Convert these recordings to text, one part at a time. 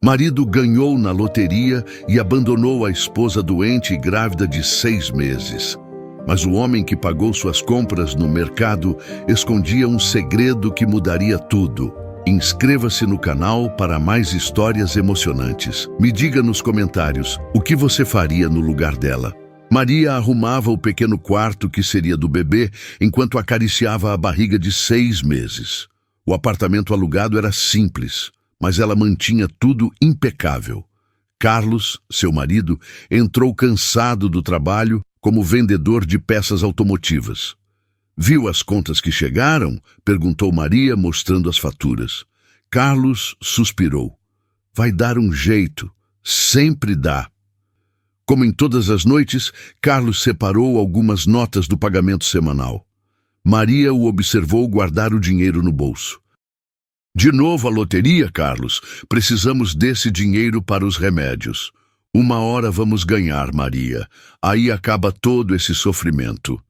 Marido ganhou na loteria e abandonou a esposa doente e grávida de 6 meses. Mas o homem que pagou suas compras no mercado escondia um segredo que mudaria tudo. Inscreva-se no canal para mais histórias emocionantes. Me diga nos comentários o que você faria no lugar dela. Maria arrumava o pequeno quarto que seria do bebê enquanto acariciava a barriga de 6 meses. O apartamento alugado era simples, mas ela mantinha tudo impecável. Carlos, seu marido, entrou cansado do trabalho como vendedor de peças automotivas. Viu as contas que chegaram? Perguntou Maria, mostrando as faturas. Carlos suspirou. Vai dar um jeito. Sempre dá. Como em todas as noites, Carlos separou algumas notas do pagamento semanal. Maria o observou guardar o dinheiro no bolso. De novo a loteria, Carlos. Precisamos desse dinheiro para os remédios. 1 hora vamos ganhar, Maria. Aí acaba todo esse sofrimento.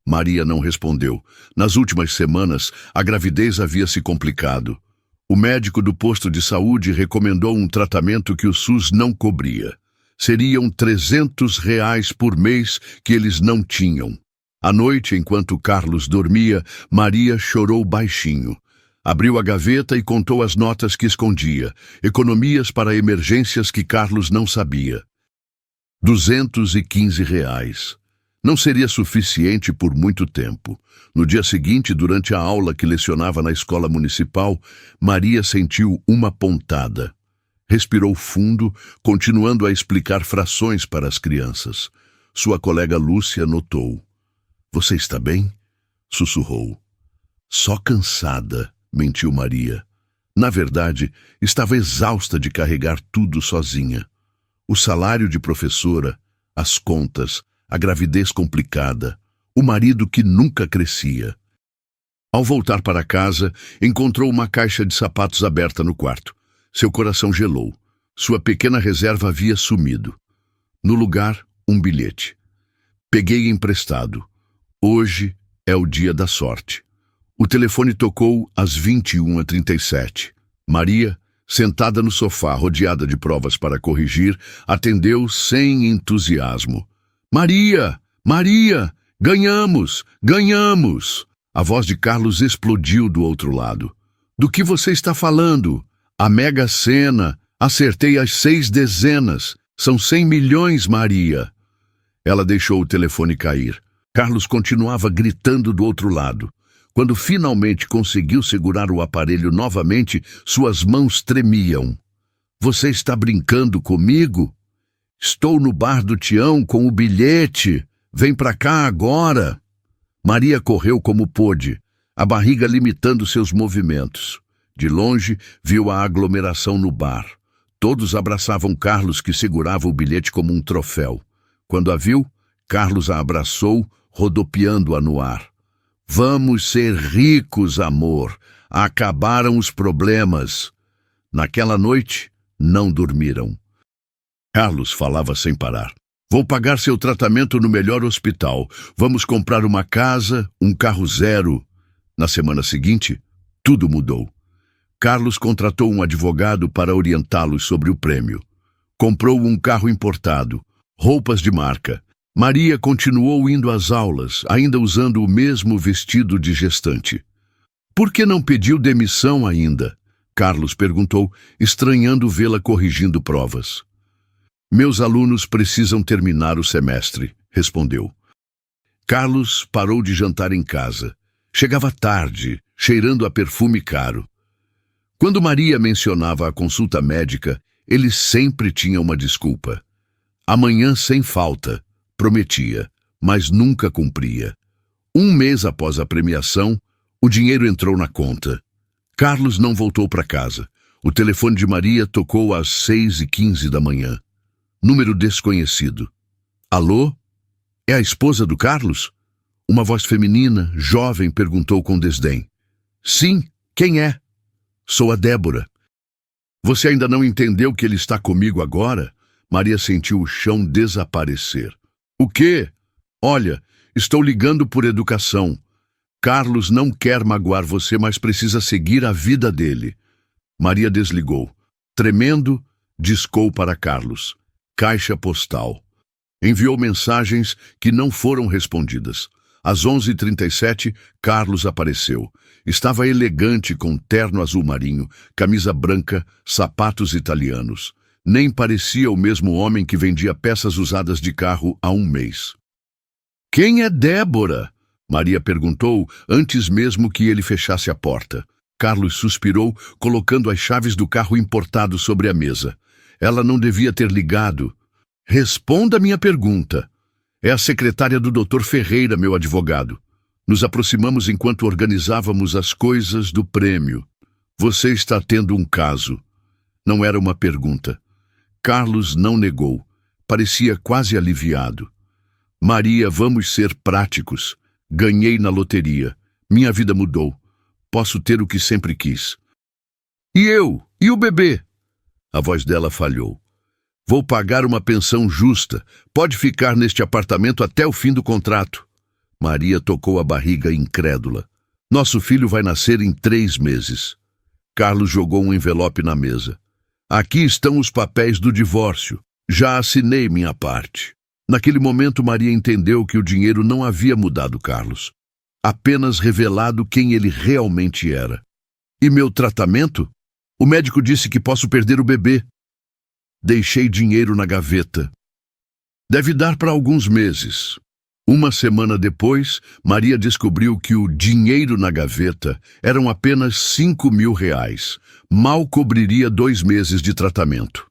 Maria não respondeu. Nas últimas semanas, a gravidez havia se complicado. O médico do posto de saúde recomendou um tratamento que o SUS não cobria. Seriam R$ 300 por mês que eles não tinham. À noite, enquanto Carlos dormia, Maria chorou baixinho. Abriu a gaveta e contou as notas que escondia, economias para emergências que Carlos não sabia. R$ 215. Não seria suficiente por muito tempo. No dia seguinte, durante a aula que lecionava na escola municipal, Maria sentiu uma pontada. Respirou fundo, continuando a explicar frações para as crianças. Sua colega Lúcia notou. Você está bem? Sussurrou. Só cansada, mentiu Maria. Na verdade, estava exausta de carregar tudo sozinha. O salário de professora, as contas, a gravidez complicada, o marido que nunca crescia. Ao voltar para casa, encontrou uma caixa de sapatos aberta no quarto. Seu coração gelou. Sua pequena reserva havia sumido. No lugar, um bilhete. Peguei emprestado. Hoje é o dia da sorte. O telefone tocou às 21h37. Maria, sentada no sofá, rodeada de provas para corrigir, atendeu sem entusiasmo. Maria! Maria! Ganhamos! Ganhamos! A voz de Carlos explodiu do outro lado. Do que você está falando? A Mega Sena. Acertei as 6 dezenas. São 100 milhões, Maria. Ela deixou o telefone cair. Carlos continuava gritando do outro lado. Quando finalmente conseguiu segurar o aparelho novamente, suas mãos tremiam. Você está brincando comigo? Estou no bar do Tião com o bilhete. Vem pra cá agora. Maria correu como pôde, a barriga limitando seus movimentos. De longe, viu a aglomeração no bar. Todos abraçavam Carlos, que segurava o bilhete como um troféu. Quando a viu, Carlos a abraçou, rodopiando-a no ar. Vamos ser ricos, amor. Acabaram os problemas. Naquela noite, não dormiram. Carlos falava sem parar. Vou pagar seu tratamento no melhor hospital. Vamos comprar uma casa, um carro zero. Na semana seguinte, tudo mudou. Carlos contratou um advogado para orientá-los sobre o prêmio. Comprou um carro importado, roupas de marca. Maria continuou indo às aulas, ainda usando o mesmo vestido de gestante. Por que não pediu demissão ainda? Carlos perguntou, estranhando vê-la corrigindo provas. Meus alunos precisam terminar o semestre, respondeu. Carlos parou de jantar em casa. Chegava tarde, cheirando a perfume caro. Quando Maria mencionava a consulta médica, ele sempre tinha uma desculpa. Amanhã sem falta, prometia, mas nunca cumpria. 1 mês após a premiação, o dinheiro entrou na conta. Carlos não voltou para casa. O telefone de Maria tocou às 6h15 da manhã. Número desconhecido. Alô? É a esposa do Carlos? Uma voz feminina, jovem, perguntou com desdém. Sim, quem é? Sou a Débora. Você ainda não entendeu que ele está comigo agora? Maria sentiu o chão desaparecer. O quê? Olha, estou ligando por educação. Carlos não quer magoar você, mas precisa seguir a vida dele. Maria desligou. Tremendo, Discou para Carlos. Caixa postal. Enviou mensagens que não foram respondidas. Às 11h37, Carlos apareceu. Estava elegante com terno azul marinho, camisa branca, sapatos italianos. Nem parecia o mesmo homem que vendia peças usadas de carro há um mês. «Quem é Débora?» Maria perguntou antes mesmo que ele fechasse a porta. Carlos suspirou, colocando as chaves do carro importado sobre a mesa. Ela não devia ter ligado. «Responda a minha pergunta. É a secretária do Dr. Ferreira, meu advogado. Nos aproximamos enquanto organizávamos as coisas do prêmio. Você está tendo um caso.» Não era uma pergunta. Carlos não negou. Parecia quase aliviado. «Maria, vamos ser práticos. Ganhei na loteria. Minha vida mudou. Posso ter o que sempre quis.» «E eu? E o bebê?» A voz dela falhou. «Vou pagar uma pensão justa. Pode ficar neste apartamento até o fim do contrato.» Maria tocou a barriga incrédula. «Nosso filho vai nascer em 3 meses.» Carlos jogou um envelope na mesa. «Aqui estão os papéis do divórcio. Já assinei minha parte.» Naquele momento, Maria entendeu que o dinheiro não havia mudado Carlos. Apenas revelado quem ele realmente era. «E meu tratamento? O médico disse que posso perder o bebê.» «Deixei dinheiro na gaveta. Deve dar para alguns meses.» Uma semana depois, Maria descobriu que o dinheiro na gaveta eram apenas R$ 5.000. Mal cobriria 2 meses de tratamento.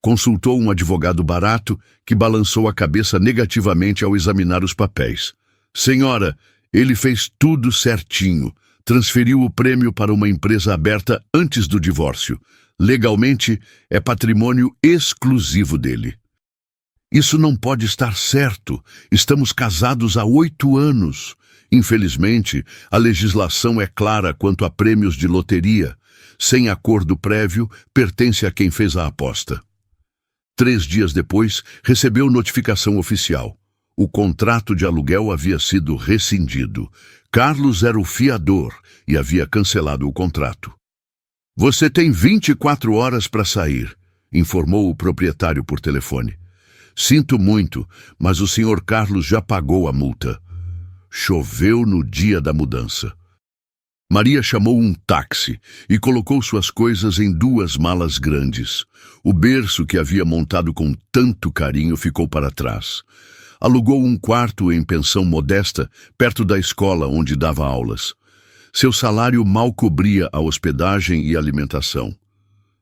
Consultou um advogado barato que balançou a cabeça negativamente ao examinar os papéis. «Senhora, ele fez tudo certinho. Transferiu o prêmio para uma empresa aberta antes do divórcio. Legalmente, é patrimônio exclusivo dele.» «Isso não pode estar certo. Estamos casados há 8 anos. Infelizmente, a legislação é clara quanto a prêmios de loteria. Sem acordo prévio, pertence a quem fez a aposta.» 3 dias depois, recebeu notificação oficial. O contrato de aluguel havia sido rescindido. Carlos era o fiador e havia cancelado o contrato. «Você tem 24 horas para sair», informou o proprietário por telefone. «Sinto muito, mas o Sr. Carlos já pagou a multa.» Choveu no dia da mudança. Maria chamou um táxi e colocou suas coisas em 2 malas grandes. O berço que havia montado com tanto carinho ficou para trás. Alugou um quarto em pensão modesta, perto da escola onde dava aulas. Seu salário mal cobria a hospedagem e alimentação.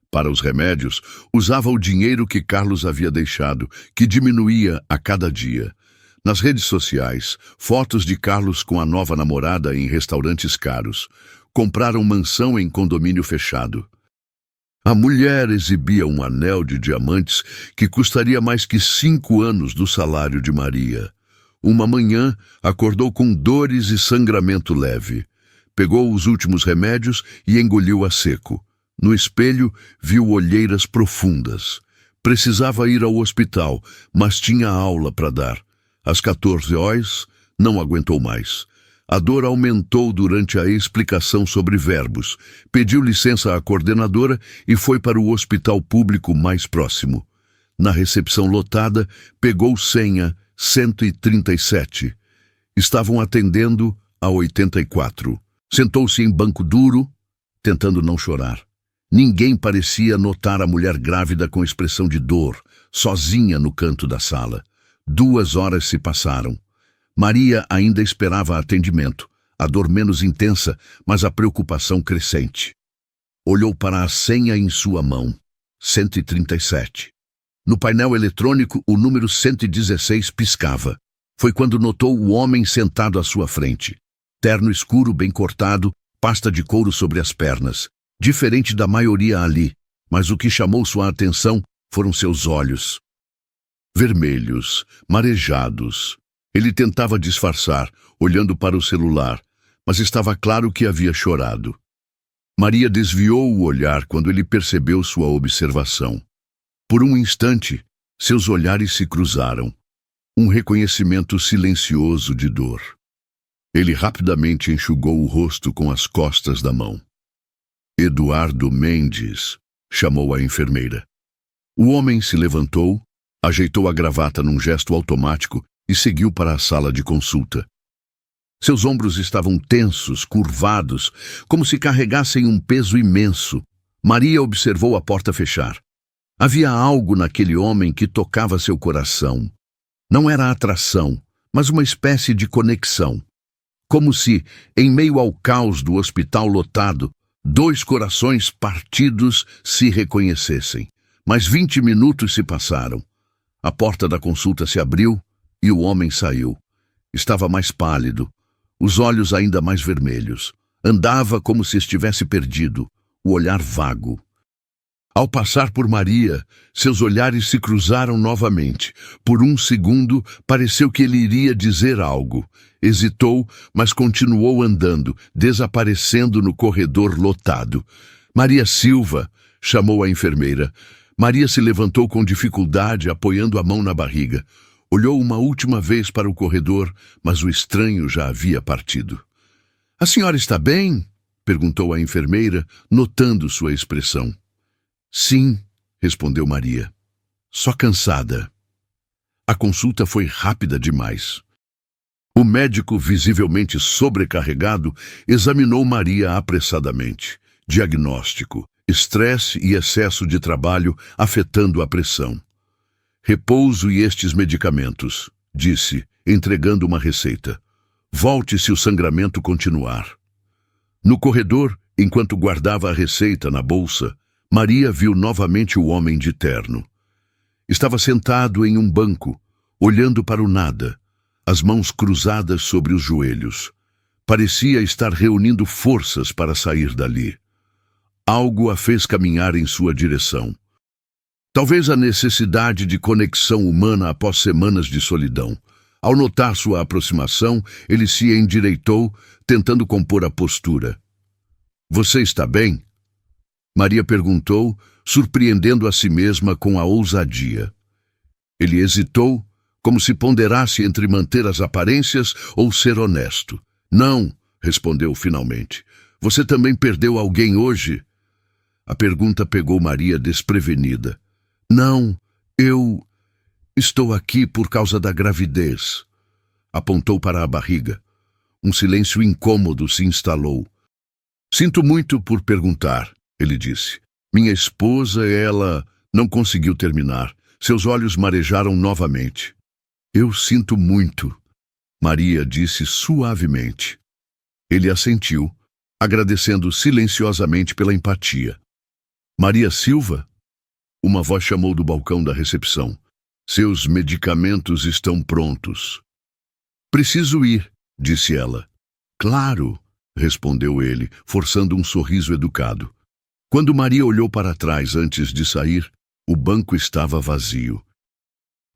Para os remédios, usava o dinheiro que Carlos havia deixado, que diminuía a cada dia. Nas redes sociais, fotos de Carlos com a nova namorada em restaurantes caros. Compraram mansão em condomínio fechado. A mulher exibia um anel de diamantes que custaria mais que 5 anos do salário de Maria. Uma manhã, acordou com dores e sangramento leve. Pegou os últimos remédios e engoliu a seco. No espelho, viu olheiras profundas. Precisava ir ao hospital, mas tinha aula para dar. Às 14 horas, não aguentou mais. A dor aumentou durante a explicação sobre verbos. Pediu licença à coordenadora e foi para o hospital público mais próximo. Na recepção lotada, pegou senha 137. Estavam atendendo a 84. Sentou-se em banco duro, tentando não chorar. Ninguém parecia notar a mulher grávida com expressão de dor, sozinha no canto da sala. 2 horas se passaram. Maria ainda esperava atendimento, a dor menos intensa, mas a preocupação crescente. Olhou para a senha em sua mão, 137. No painel eletrônico, o número 116 piscava. Foi quando notou o homem sentado à sua frente. Terno escuro bem cortado, pasta de couro sobre as pernas. Diferente da maioria ali, mas o que chamou sua atenção foram seus olhos. Vermelhos, marejados. Ele tentava disfarçar, olhando para o celular, mas estava claro que havia chorado. Maria desviou o olhar quando ele percebeu sua observação. Por um instante, seus olhares se cruzaram. Um reconhecimento silencioso de dor. Ele rapidamente enxugou o rosto com as costas da mão. «Eduardo Mendes», chamou a enfermeira. O homem se levantou, ajeitou a gravata num gesto automático e seguiu para a sala de consulta. Seus ombros estavam tensos, curvados, como se carregassem um peso imenso. Maria observou a porta fechar. Havia algo naquele homem que tocava seu coração. Não era atração, mas uma espécie de conexão. Como se, em meio ao caos do hospital lotado, dois corações partidos se reconhecessem. Mas 20 minutos se passaram. A porta da consulta se abriu e o homem saiu. Estava mais pálido, os olhos ainda mais vermelhos. Andava como se estivesse perdido, o olhar vago. Ao passar por Maria, seus olhares se cruzaram novamente. Por um segundo, pareceu que ele iria dizer algo. Hesitou, mas continuou andando, desaparecendo no corredor lotado. Maria Silva, chamou a enfermeira. Maria se levantou com dificuldade, apoiando a mão na barriga. Olhou uma última vez para o corredor, mas o estranho já havia partido. — A senhora está bem? Perguntou a enfermeira, notando sua expressão. — Sim, respondeu Maria. Só cansada. A consulta foi rápida demais. O médico, visivelmente sobrecarregado, examinou Maria apressadamente. Diagnóstico: estresse e excesso de trabalho afetando a pressão. Repouso e estes medicamentos, disse, entregando uma receita. Volte se o sangramento continuar. No corredor, enquanto guardava a receita na bolsa, Maria viu novamente o homem de terno. Estava sentado em um banco, olhando para o nada, as mãos cruzadas sobre os joelhos. Parecia estar reunindo forças para sair dali. Algo a fez caminhar em sua direção. Talvez a necessidade de conexão humana após semanas de solidão. Ao notar sua aproximação, ele se endireitou, tentando compor a postura. — Você está bem? Maria perguntou, surpreendendo a si mesma com a ousadia. Ele hesitou, como se ponderasse entre manter as aparências ou ser honesto. — Não, respondeu finalmente. — Você também perdeu alguém hoje? A pergunta pegou Maria desprevenida. — Não, eu estou aqui por causa da gravidez. Apontou para a barriga. Um silêncio incômodo se instalou. — Sinto muito por perguntar, ele disse. Minha esposa, ela não conseguiu terminar. Seus olhos marejaram novamente. — Eu sinto muito, Maria disse suavemente. Ele assentiu, agradecendo silenciosamente pela empatia. — Maria Silva? Uma voz chamou do balcão da recepção. Seus medicamentos estão prontos. Preciso ir, disse ela. Claro, respondeu ele, forçando um sorriso educado. Quando Maria olhou para trás antes de sair, o banco estava vazio.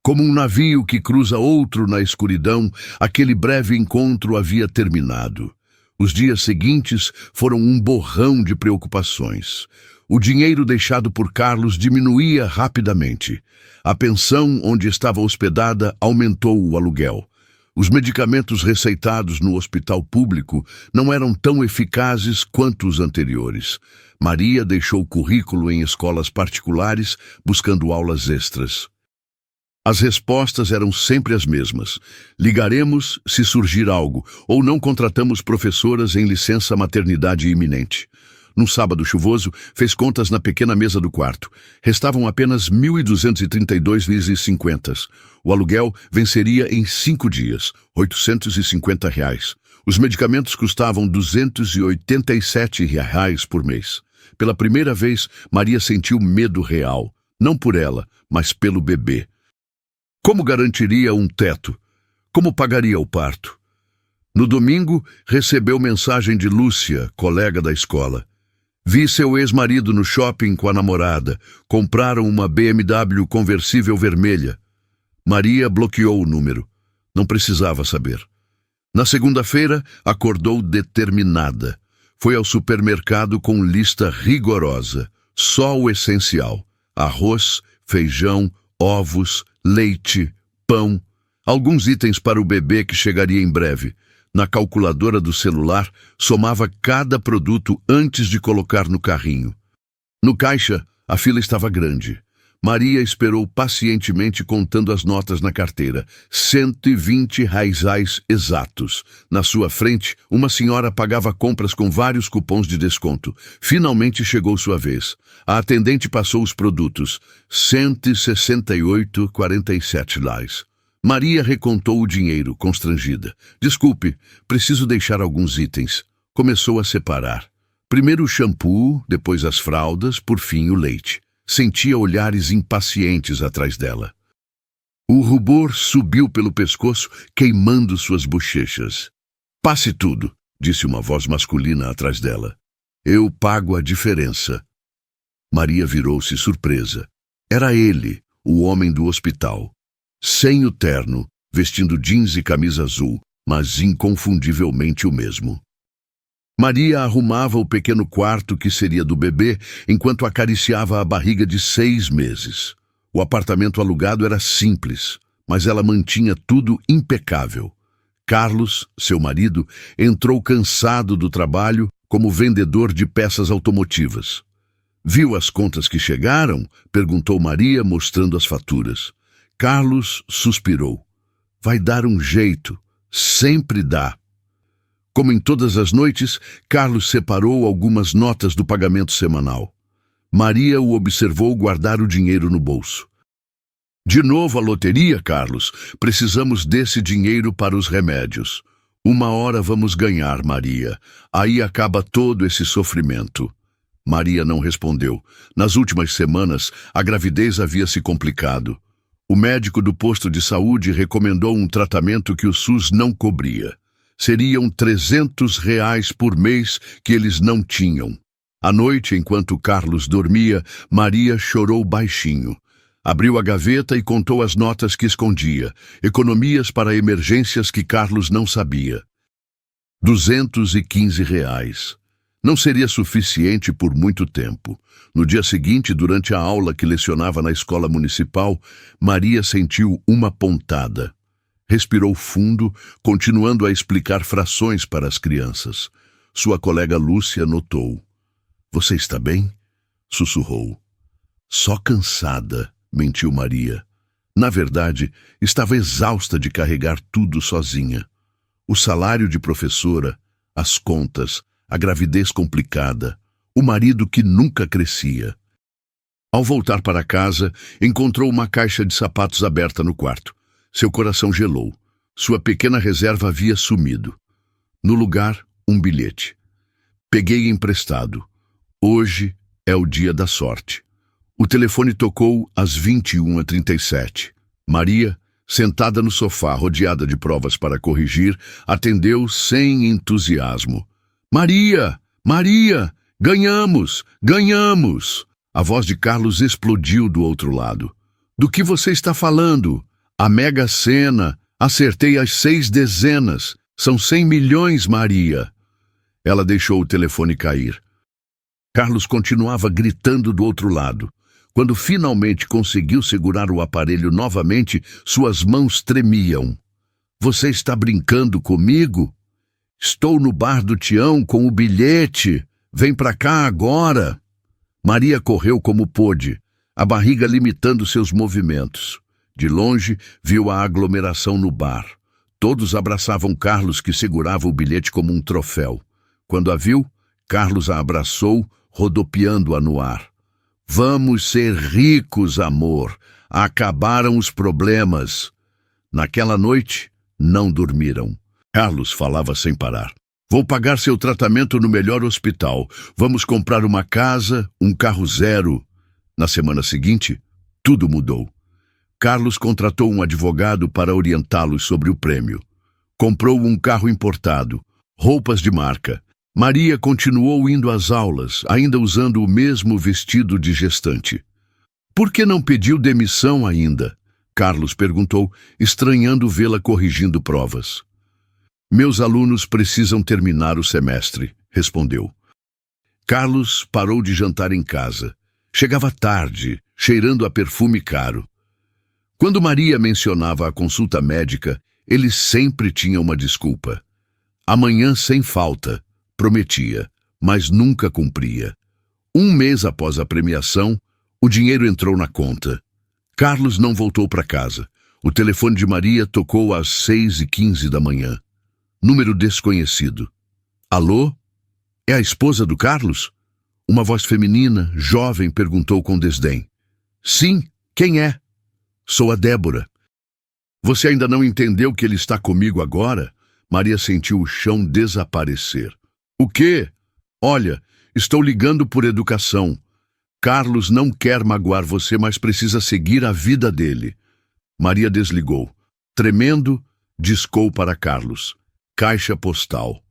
Como um navio que cruza outro na escuridão, aquele breve encontro havia terminado. Os dias seguintes foram um borrão de preocupações. O dinheiro deixado por Carlos diminuía rapidamente. A pensão onde estava hospedada aumentou o aluguel. Os medicamentos receitados no hospital público não eram tão eficazes quanto os anteriores. Maria deixou currículo em escolas particulares, buscando aulas extras. As respostas eram sempre as mesmas. Ligaremos se surgir algo, ou não contratamos professoras em licença maternidade iminente. Num sábado chuvoso, fez contas na pequena mesa do quarto. Restavam apenas R$ 1.232,50. O aluguel venceria em 5 dias, R$ 850. Os medicamentos custavam R$ 287 por mês. Pela primeira vez, Maria sentiu medo real. Não por ela, mas pelo bebê. Como garantiria um teto? Como pagaria o parto? No domingo, recebeu mensagem de Lúcia, colega da escola. Vi seu ex-marido no shopping com a namorada. Compraram uma BMW conversível vermelha. Maria bloqueou o número. Não precisava saber. Na segunda-feira, acordou determinada. Foi ao supermercado com lista rigorosa. Só o essencial. Arroz, feijão, ovos, leite, pão. Alguns itens para o bebê que chegaria em breve. Na calculadora do celular, somava cada produto antes de colocar no carrinho. No caixa, a fila estava grande. Maria esperou pacientemente contando as notas na carteira. 120 reais exatos. Na sua frente, uma senhora pagava compras com vários cupons de desconto. Finalmente chegou sua vez. A atendente passou os produtos. 168,47 reais. Maria recontou o dinheiro, constrangida. Desculpe, preciso deixar alguns itens. Começou a separar. Primeiro o shampoo, depois as fraldas, por fim o leite. Sentia olhares impacientes atrás dela. O rubor subiu pelo pescoço, queimando suas bochechas. Passe tudo, disse uma voz masculina atrás dela. Eu pago a diferença. Maria virou-se surpresa. Era ele, o homem do hospital. Sem o terno, vestindo jeans e camisa azul, mas inconfundivelmente o mesmo. Maria arrumava o pequeno quarto que seria do bebê, enquanto acariciava a barriga de 6 meses. O apartamento alugado era simples, mas ela mantinha tudo impecável. Carlos, seu marido, entrou cansado do trabalho como vendedor de peças automotivas. Viu as contas que chegaram? Perguntou Maria, mostrando as faturas. Carlos suspirou. Vai dar um jeito. Sempre dá. Como em todas as noites, Carlos separou algumas notas do pagamento semanal. Maria o observou guardar o dinheiro no bolso. De novo a loteria, Carlos. Precisamos desse dinheiro para os remédios. Uma hora vamos ganhar, Maria. Aí acaba todo esse sofrimento. Maria não respondeu. Nas últimas semanas, a gravidez havia se complicado. O médico do posto de saúde recomendou um tratamento que o SUS não cobria. Seriam 300 reais por mês que eles não tinham. À noite, enquanto Carlos dormia, Maria chorou baixinho. Abriu a gaveta e contou as notas que escondia, economias para emergências que Carlos não sabia. 215 reais. Não seria suficiente por muito tempo. No dia seguinte, durante a aula que lecionava na escola municipal, Maria sentiu uma pontada. Respirou fundo, continuando a explicar frações para as crianças. Sua colega Lúcia notou. Você está bem? Sussurrou. Só cansada, mentiu Maria. Na verdade, estava exausta de carregar tudo sozinha. O salário de professora, as contas, a gravidez complicada, o marido que nunca crescia. Ao voltar para casa, encontrou uma caixa de sapatos aberta no quarto. Seu coração gelou. Sua pequena reserva havia sumido. No lugar, um bilhete. Peguei emprestado. Hoje é o dia da sorte. O telefone tocou às 21h37. Maria, sentada no sofá, rodeada de provas para corrigir, atendeu sem entusiasmo. Maria! Maria! Ganhamos! Ganhamos! A voz de Carlos explodiu do outro lado. Do que você está falando? A Mega Sena. Acertei as 6 dezenas. São 100 milhões, Maria. Ela deixou o telefone cair. Carlos continuava gritando do outro lado. Quando finalmente conseguiu segurar o aparelho novamente, suas mãos tremiam. Você está brincando comigo? Estou no bar do Tião com o bilhete. Vem pra cá agora. Maria correu como pôde, a barriga limitando seus movimentos. De longe, viu a aglomeração no bar. Todos abraçavam Carlos, que segurava o bilhete como um troféu. Quando a viu, Carlos a abraçou, rodopiando-a no ar. Vamos ser ricos, amor. Acabaram os problemas. Naquela noite, não dormiram. Carlos falava sem parar. Vou pagar seu tratamento no melhor hospital. Vamos comprar uma casa, um carro zero. Na semana seguinte, tudo mudou. Carlos contratou um advogado para orientá-los sobre o prêmio. Comprou um carro importado, roupas de marca. Maria continuou indo às aulas, ainda usando o mesmo vestido de gestante. Por que não pediu demissão ainda? Carlos perguntou, estranhando vê-la corrigindo provas. Meus alunos precisam terminar o semestre, respondeu. Carlos parou de jantar em casa. Chegava tarde, cheirando a perfume caro. Quando Maria mencionava a consulta médica, ele sempre tinha uma desculpa. Amanhã sem falta, prometia, mas nunca cumpria. Um mês após a premiação, O dinheiro entrou na conta. Carlos não voltou para casa. O telefone de Maria tocou às 6h15 da manhã. Número desconhecido. Alô? É a esposa do Carlos? Uma voz feminina, jovem, perguntou com desdém. Sim, quem é? Sou a Débora. Você ainda não entendeu que ele está comigo agora? Maria sentiu o chão desaparecer. O quê? Olha, estou ligando por educação. Carlos não quer magoar você, mas precisa seguir a vida dele. Maria desligou. Tremendo, discou para Carlos. Caixa postal.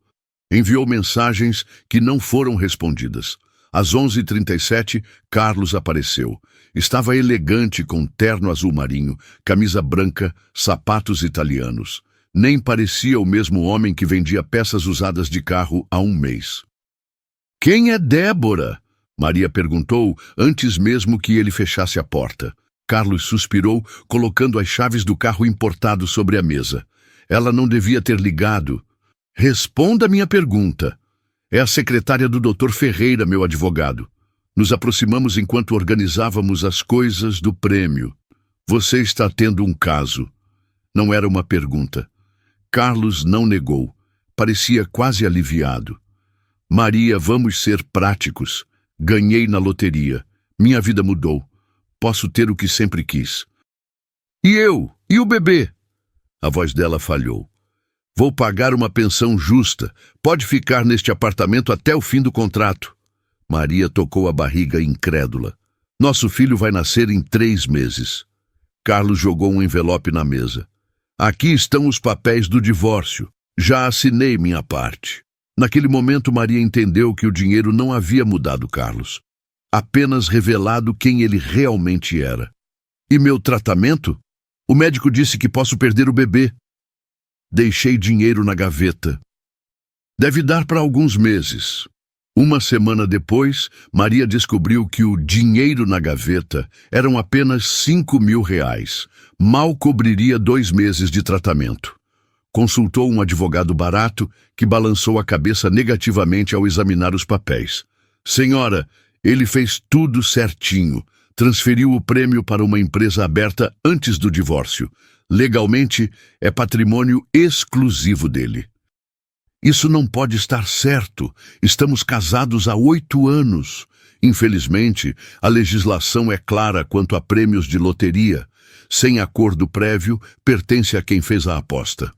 Enviou mensagens que não foram respondidas. Às 11h37, Carlos apareceu. Estava elegante com terno azul marinho, camisa branca, sapatos italianos. Nem parecia o mesmo homem que vendia peças usadas de carro há um mês. Quem é Débora? Maria perguntou antes mesmo que ele fechasse a porta. Carlos suspirou, colocando as chaves do carro importado sobre a mesa. Ela não devia ter ligado. Responda a minha pergunta. É a secretária do Dr. Ferreira, meu advogado. Nos aproximamos enquanto organizávamos as coisas do prêmio. Você está tendo um caso. Não era uma pergunta. Carlos não negou. Parecia quase aliviado. Maria, vamos ser práticos. Ganhei na loteria. Minha vida mudou. Posso ter o que sempre quis. E eu? E o bebê? A voz dela falhou. Vou pagar uma pensão justa. Pode ficar neste apartamento até o fim do contrato. Maria tocou a barriga incrédula. Nosso filho vai nascer em 3 meses. Carlos jogou um envelope na mesa. Aqui estão os papéis do divórcio. Já assinei minha parte. Naquele momento, Maria entendeu que o dinheiro não havia mudado Carlos. Apenas revelado quem ele realmente era. E meu tratamento? O médico disse que posso perder o bebê. Deixei dinheiro na gaveta. Deve dar para alguns meses. Uma semana depois, Maria descobriu que o dinheiro na gaveta eram apenas R$ 5.000. Mal cobriria 2 meses de tratamento. Consultou um advogado barato que balançou a cabeça negativamente ao examinar os papéis. Senhora, ele fez tudo certinho. Transferiu o prêmio para uma empresa aberta antes do divórcio. Legalmente, é patrimônio exclusivo dele. Isso não pode estar certo. Estamos casados há 8 anos. Infelizmente, a legislação é clara quanto a prêmios de loteria. Sem acordo prévio, pertence a quem fez a aposta.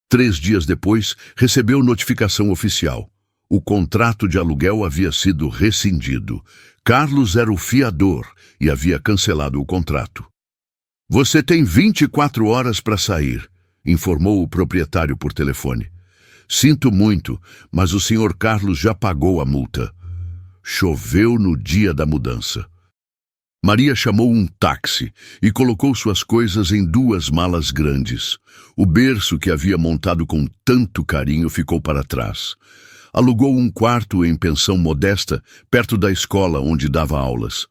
3 dias depois, recebeu notificação oficial. O contrato de aluguel havia sido rescindido. Carlos era o fiador e havia cancelado o contrato. Você tem 24 horas para sair, informou o proprietário por telefone. Sinto muito, mas o Sr. Carlos já pagou a multa. Choveu no dia da mudança. Maria chamou um táxi e colocou suas coisas em 2 malas grandes. O berço que havia montado com tanto carinho ficou para trás. Alugou um quarto em pensão modesta, perto da escola onde dava aulas.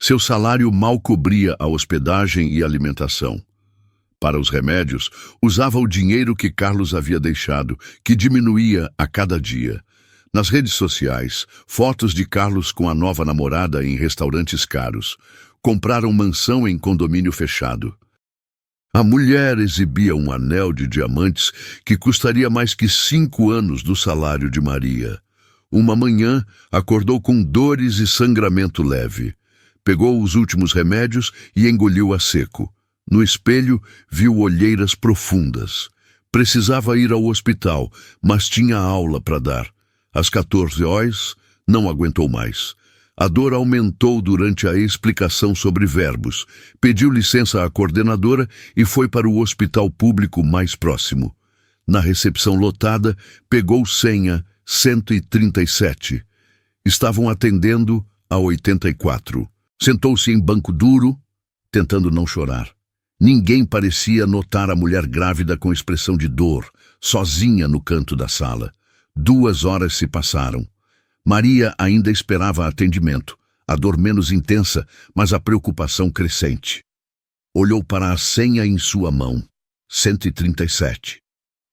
Seu salário mal cobria a hospedagem e alimentação. Para os remédios, usava o dinheiro que Carlos havia deixado, que diminuía a cada dia. Nas redes sociais, fotos de Carlos com a nova namorada em restaurantes caros. Compraram mansão em condomínio fechado. A mulher exibia um anel de diamantes que custaria mais que 5 anos do salário de Maria. Uma manhã, acordou com dores e sangramento leve. Pegou os últimos remédios e engoliu a seco. No espelho, viu olheiras profundas. Precisava ir ao hospital, mas tinha aula para dar. Às 14 horas, não aguentou mais. A dor aumentou durante a explicação sobre verbos. Pediu licença à coordenadora e foi para o hospital público mais próximo. Na recepção lotada, pegou senha 137. Estavam atendendo a 84. Sentou-se em banco duro, tentando não chorar. Ninguém parecia notar a mulher grávida com expressão de dor, sozinha no canto da sala. 2 horas se passaram. Maria ainda esperava atendimento, a dor menos intensa, mas a preocupação crescente. Olhou para a senha em sua mão, 137.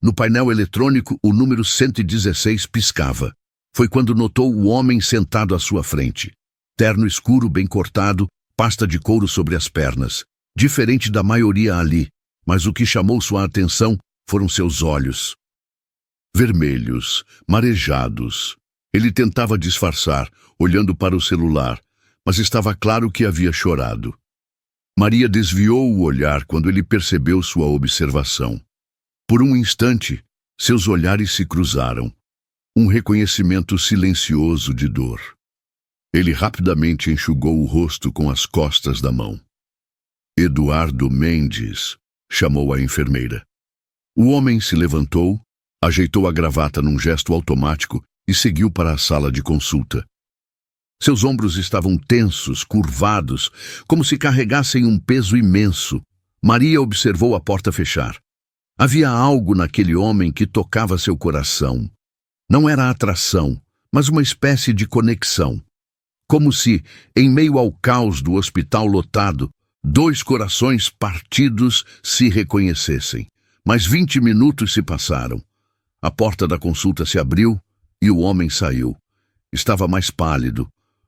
No painel eletrônico, o número 116 piscava. Foi quando notou o homem sentado à sua frente. terno escuro bem cortado, pasta de couro sobre as pernas. Diferente da maioria ali, mas o que chamou sua atenção foram seus olhos. Vermelhos, marejados. Ele tentava disfarçar, olhando para o celular, mas estava claro que havia chorado. Maria desviou o olhar quando ele percebeu sua observação. Por um instante, seus olhares se cruzaram. Um reconhecimento silencioso de dor. Ele rapidamente enxugou o rosto com as costas da mão. Eduardo Mendes, chamou a enfermeira. O homem se levantou, ajeitou a gravata num gesto automático e seguiu para a sala de consulta. Seus ombros estavam tensos, curvados, como se carregassem um peso imenso. Maria observou a porta fechar. Havia algo naquele homem que tocava seu coração. Não era atração, mas uma espécie de conexão. Como se, em meio ao caos do hospital lotado, dois corações partidos se reconhecessem. Mas 20 minutos se passaram. A porta da consulta se abriu e o homem saiu. Estava mais pálido,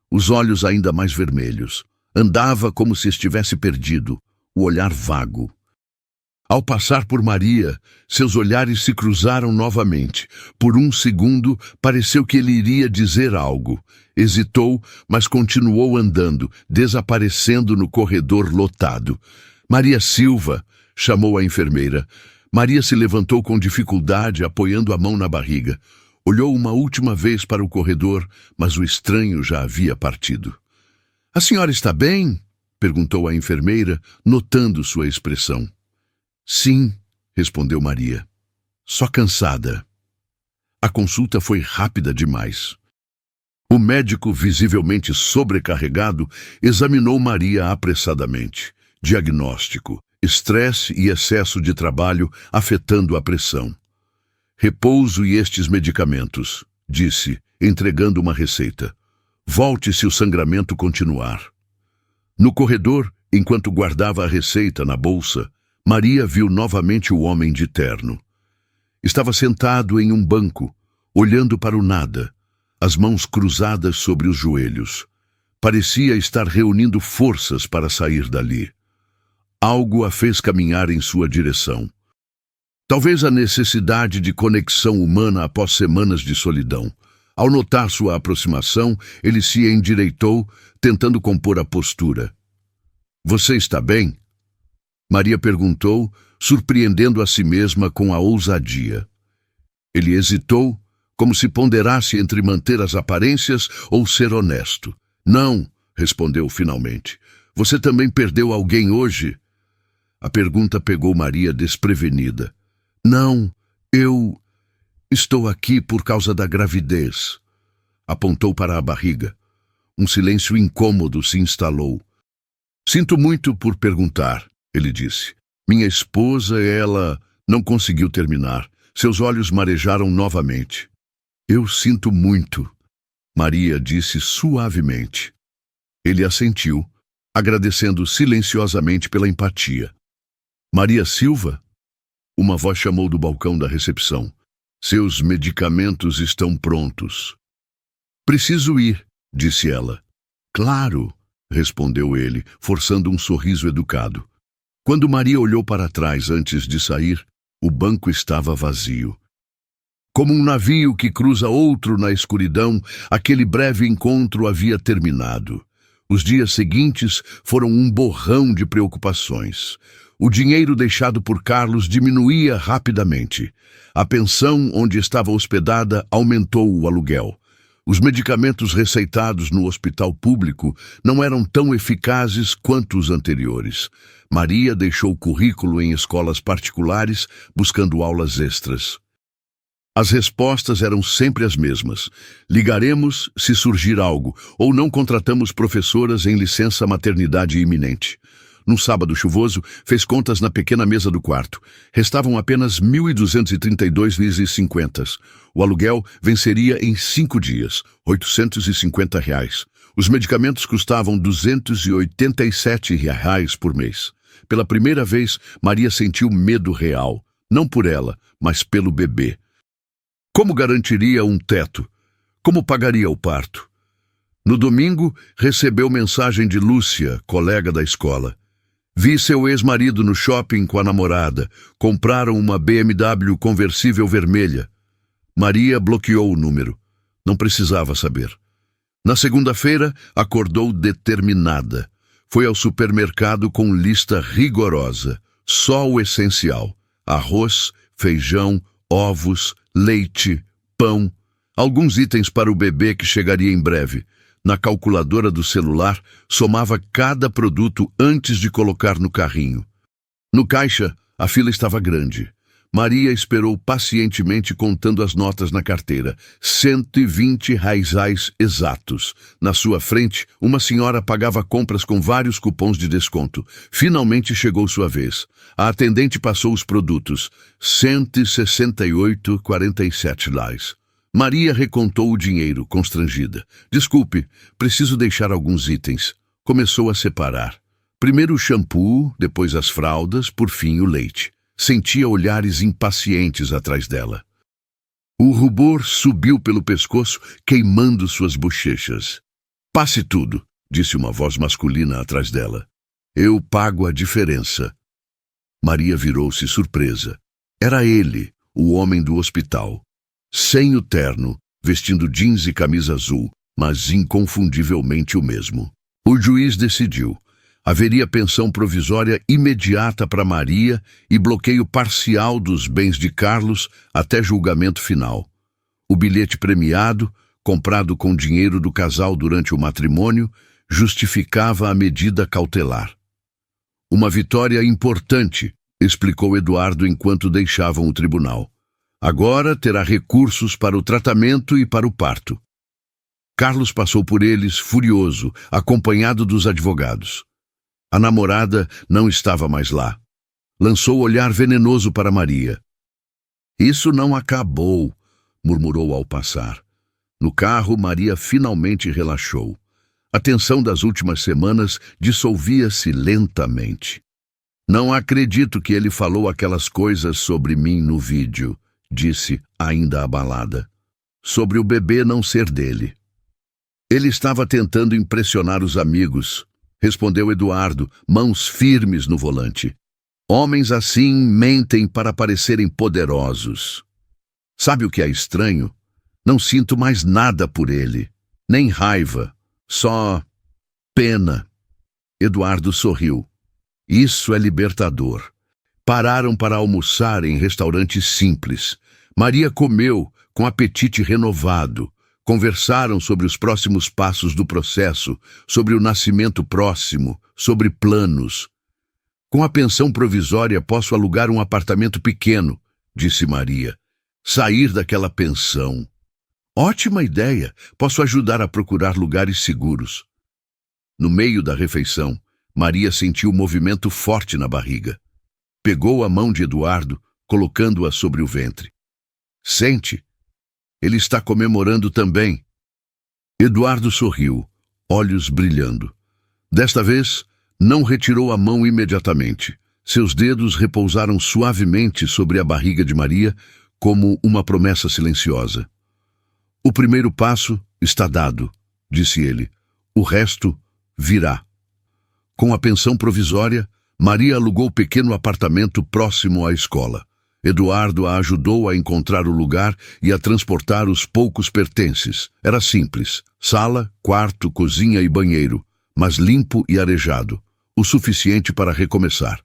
os olhos ainda mais vermelhos. Andava como se estivesse perdido, o olhar vago. Ao passar por Maria, seus olhares se cruzaram novamente. Por um segundo, pareceu que ele iria dizer algo. Hesitou, mas continuou andando, desaparecendo no corredor lotado. Maria Silva, chamou a enfermeira. Maria se levantou com dificuldade, apoiando a mão na barriga. Olhou uma última vez para o corredor, mas o estranho já havia partido. "A senhora está bem?" perguntou a enfermeira, notando sua expressão. "Sim", respondeu Maria. "Só cansada." A consulta foi rápida demais. O médico, visivelmente sobrecarregado, examinou Maria apressadamente. Diagnóstico: estresse e excesso de trabalho afetando a pressão. "Repouso e estes medicamentos", disse, entregando uma receita. "Volte se o sangramento continuar." No corredor, enquanto guardava a receita na bolsa, Maria viu novamente o homem de terno. Estava sentado em um banco, olhando para o nada, as mãos cruzadas sobre os joelhos. Parecia estar reunindo forças para sair dali. Algo a fez caminhar em sua direção. Talvez a necessidade de conexão humana após semanas de solidão. Ao notar sua aproximação, ele se endireitou, tentando compor a postura. "Você está bem?" Maria perguntou, surpreendendo a si mesma com a ousadia. Ele hesitou, como se ponderasse entre manter as aparências ou ser honesto. "Não", respondeu finalmente. "Você também perdeu alguém hoje?" A pergunta pegou Maria desprevenida. "Não, eu estou aqui por causa da gravidez." Apontou para a barriga. Um silêncio incômodo se instalou. "Sinto muito por perguntar", ele disse. "Minha esposa, ela..." Não conseguiu terminar. Seus olhos marejaram novamente. "Eu sinto muito", Maria disse suavemente. Ele assentiu, agradecendo silenciosamente pela empatia. "Maria Silva?" Uma voz chamou do balcão da recepção. "Seus medicamentos estão prontos." "Preciso ir", disse ela. "Claro", respondeu ele, forçando um sorriso educado. Quando Maria olhou para trás antes de sair, o banco estava vazio. Como um navio que cruza outro na escuridão, aquele breve encontro havia terminado. Os dias seguintes foram um borrão de preocupações. O dinheiro deixado por Carlos diminuía rapidamente. A pensão onde estava hospedada aumentou o aluguel. Os medicamentos receitados no hospital público não eram tão eficazes quanto os anteriores. Maria deixou o currículo em escolas particulares, buscando aulas extras. As respostas eram sempre as mesmas. "Ligaremos se surgir algo", ou "não contratamos professoras em licença maternidade iminente." Num sábado chuvoso, fez contas na pequena mesa do quarto. Restavam apenas R$ 1.232,50. O aluguel venceria em 5 dias, R$ 850. Os medicamentos custavam R$ 287 por mês. Pela primeira vez, Maria sentiu medo real. Não por ela, mas pelo bebê. Como garantiria um teto? Como pagaria o parto? No domingo, recebeu mensagem de Lúcia, colega da escola. Vi seu ex-marido no shopping com a namorada. Compraram uma BMW conversível vermelha. Maria bloqueou o número. Não precisava saber. Na segunda-feira, acordou determinada. Foi ao supermercado com lista rigorosa. Só o essencial: arroz, feijão, ovos, leite, pão. Alguns itens para o bebê que chegaria em breve. Na calculadora do celular, somava cada produto antes de colocar no carrinho. No caixa, a fila estava grande. Maria esperou pacientemente contando as notas na carteira. 120 reais exatos. Na sua frente, uma senhora pagava compras com vários cupons de desconto. Finalmente chegou sua vez. A atendente passou os produtos. 168,47 reais. Maria recontou o dinheiro, constrangida. Desculpe, preciso deixar alguns itens. Começou a separar. Primeiro o shampoo, depois as fraldas, por fim o leite. Sentia olhares impacientes atrás dela. O rubor subiu pelo pescoço, queimando suas bochechas. Passe tudo, disse uma voz masculina atrás dela. Eu pago a diferença. Maria virou-se surpresa. Era ele, o homem do hospital. Sem o terno, vestindo jeans e camisa azul, mas inconfundivelmente o mesmo. O juiz decidiu. Haveria pensão provisória imediata para Maria e bloqueio parcial dos bens de Carlos até julgamento final. O bilhete premiado, comprado com dinheiro do casal durante o matrimônio, justificava a medida cautelar. Uma vitória importante, explicou Eduardo enquanto deixavam o tribunal. Agora terá recursos para o tratamento e para o parto. Carlos passou por eles furioso, acompanhado dos advogados. A namorada não estava mais lá. Lançou olhar venenoso para Maria. Isso não acabou, murmurou ao passar. No carro, Maria finalmente relaxou. A tensão das últimas semanas dissolvia-se lentamente. Não acredito que ele falou aquelas coisas sobre mim no vídeo, disse, ainda abalada. Sobre o bebê não ser dele. Ele estava tentando impressionar os amigos, respondeu Eduardo, mãos firmes no volante. Homens assim mentem para parecerem poderosos. Sabe o que é estranho? Não sinto mais nada por ele, nem raiva, só pena. Eduardo sorriu. Isso é libertador. Pararam para almoçar em restaurante simples. Maria comeu com apetite renovado. Conversaram sobre os próximos passos do processo, sobre o nascimento próximo, sobre planos. Com a pensão provisória posso alugar um apartamento pequeno, disse Maria. Sair daquela pensão. Ótima ideia, posso ajudar a procurar lugares seguros. No meio da refeição, Maria sentiu um movimento forte na barriga. Pegou a mão de Eduardo, colocando-a sobre o ventre. Sente. Ele está comemorando também. Eduardo sorriu, olhos brilhando. Desta vez, não retirou a mão imediatamente. Seus dedos repousaram suavemente sobre a barriga de Maria, como uma promessa silenciosa. O primeiro passo está dado, disse ele. O resto virá. Com a pensão provisória, Maria alugou pequeno apartamento próximo à escola. Eduardo a ajudou a encontrar o lugar e a transportar os poucos pertences. Era simples: sala, quarto, cozinha e banheiro, mas limpo e arejado, o suficiente para recomeçar.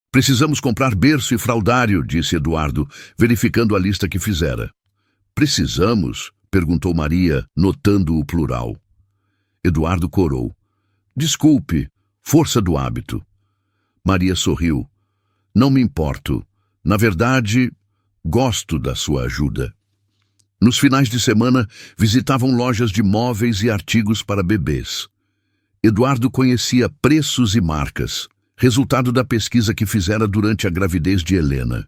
Precisamos comprar berço e fraldário, disse Eduardo, verificando a lista que fizera. Precisamos? Perguntou Maria, notando o plural. Eduardo corou. Desculpe, força do hábito. Maria sorriu. Não me importo. Na verdade, gosto da sua ajuda. Nos finais de semana, visitavam lojas de móveis e artigos para bebês. Eduardo conhecia preços e marcas, resultado da pesquisa que fizera durante a gravidez de Helena.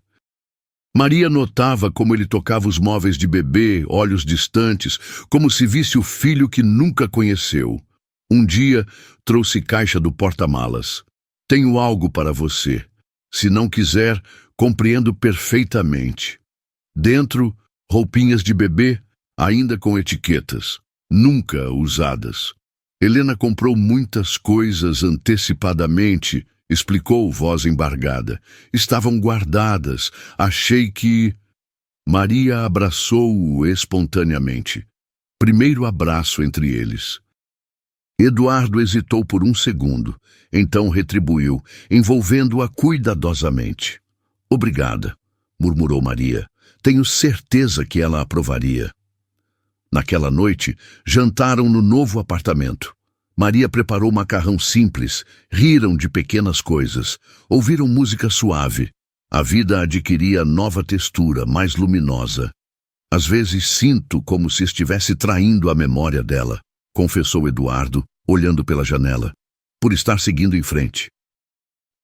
Maria notava como ele tocava os móveis de bebê, olhos distantes, como se visse o filho que nunca conheceu. Um dia, trouxe caixa do porta-malas. Tenho algo para você. Se não quiser, compreendo perfeitamente. Dentro, roupinhas de bebê, ainda com etiquetas. nunca usadas. Helena comprou muitas coisas antecipadamente, explicou voz embargada. Estavam guardadas. Achei que... Maria abraçou-o espontaneamente. Primeiro abraço entre eles. Eduardo hesitou por um segundo, então retribuiu, envolvendo-a cuidadosamente. Obrigada, murmurou Maria. Tenho certeza que ela aprovaria. Naquela noite, jantaram no novo apartamento. Maria preparou macarrão simples, riram de pequenas coisas, ouviram música suave. A vida adquiria nova textura, mais luminosa. Às vezes sinto como se estivesse traindo a memória dela, confessou Eduardo, olhando pela janela, por estar seguindo em frente.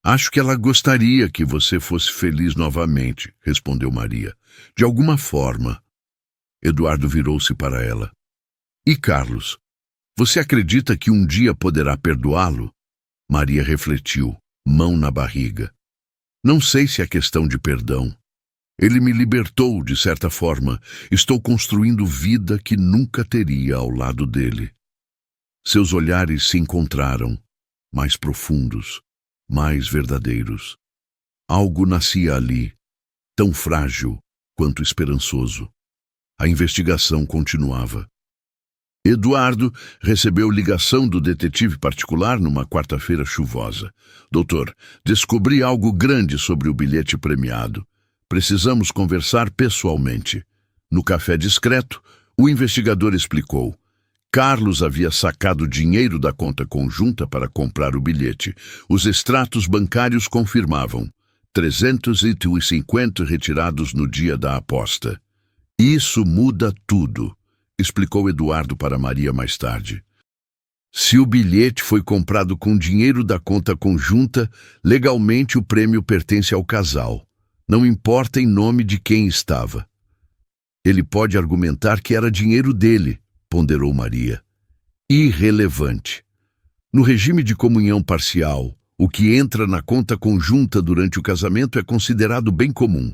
Acho que ela gostaria que você fosse feliz novamente, respondeu Maria. De alguma forma. Eduardo virou-se para ela. E Carlos, você acredita que um dia poderá perdoá-lo? Maria refletiu, mão na barriga. Não sei se é questão de perdão. Ele me libertou, de certa forma. Estou construindo vida que nunca teria ao lado dele. Seus olhares se encontraram, mais profundos, mais verdadeiros. Algo nascia ali, tão frágil quanto esperançoso. A investigação continuava. Eduardo recebeu ligação do detetive particular numa quarta-feira chuvosa. Doutor, descobri algo grande sobre o bilhete premiado. Precisamos conversar pessoalmente. No café discreto, o investigador explicou. Carlos havia sacado dinheiro da conta conjunta para comprar o bilhete. Os extratos bancários confirmavam. 350 retirados no dia da aposta. Isso muda tudo, explicou Eduardo para Maria mais tarde. Se o bilhete foi comprado com dinheiro da conta conjunta, legalmente o prêmio pertence ao casal. Não importa em nome de quem estava. Ele pode argumentar que era dinheiro dele, ponderou Maria. Irrelevante. No regime de comunhão parcial, o que entra na conta conjunta durante o casamento é considerado bem comum.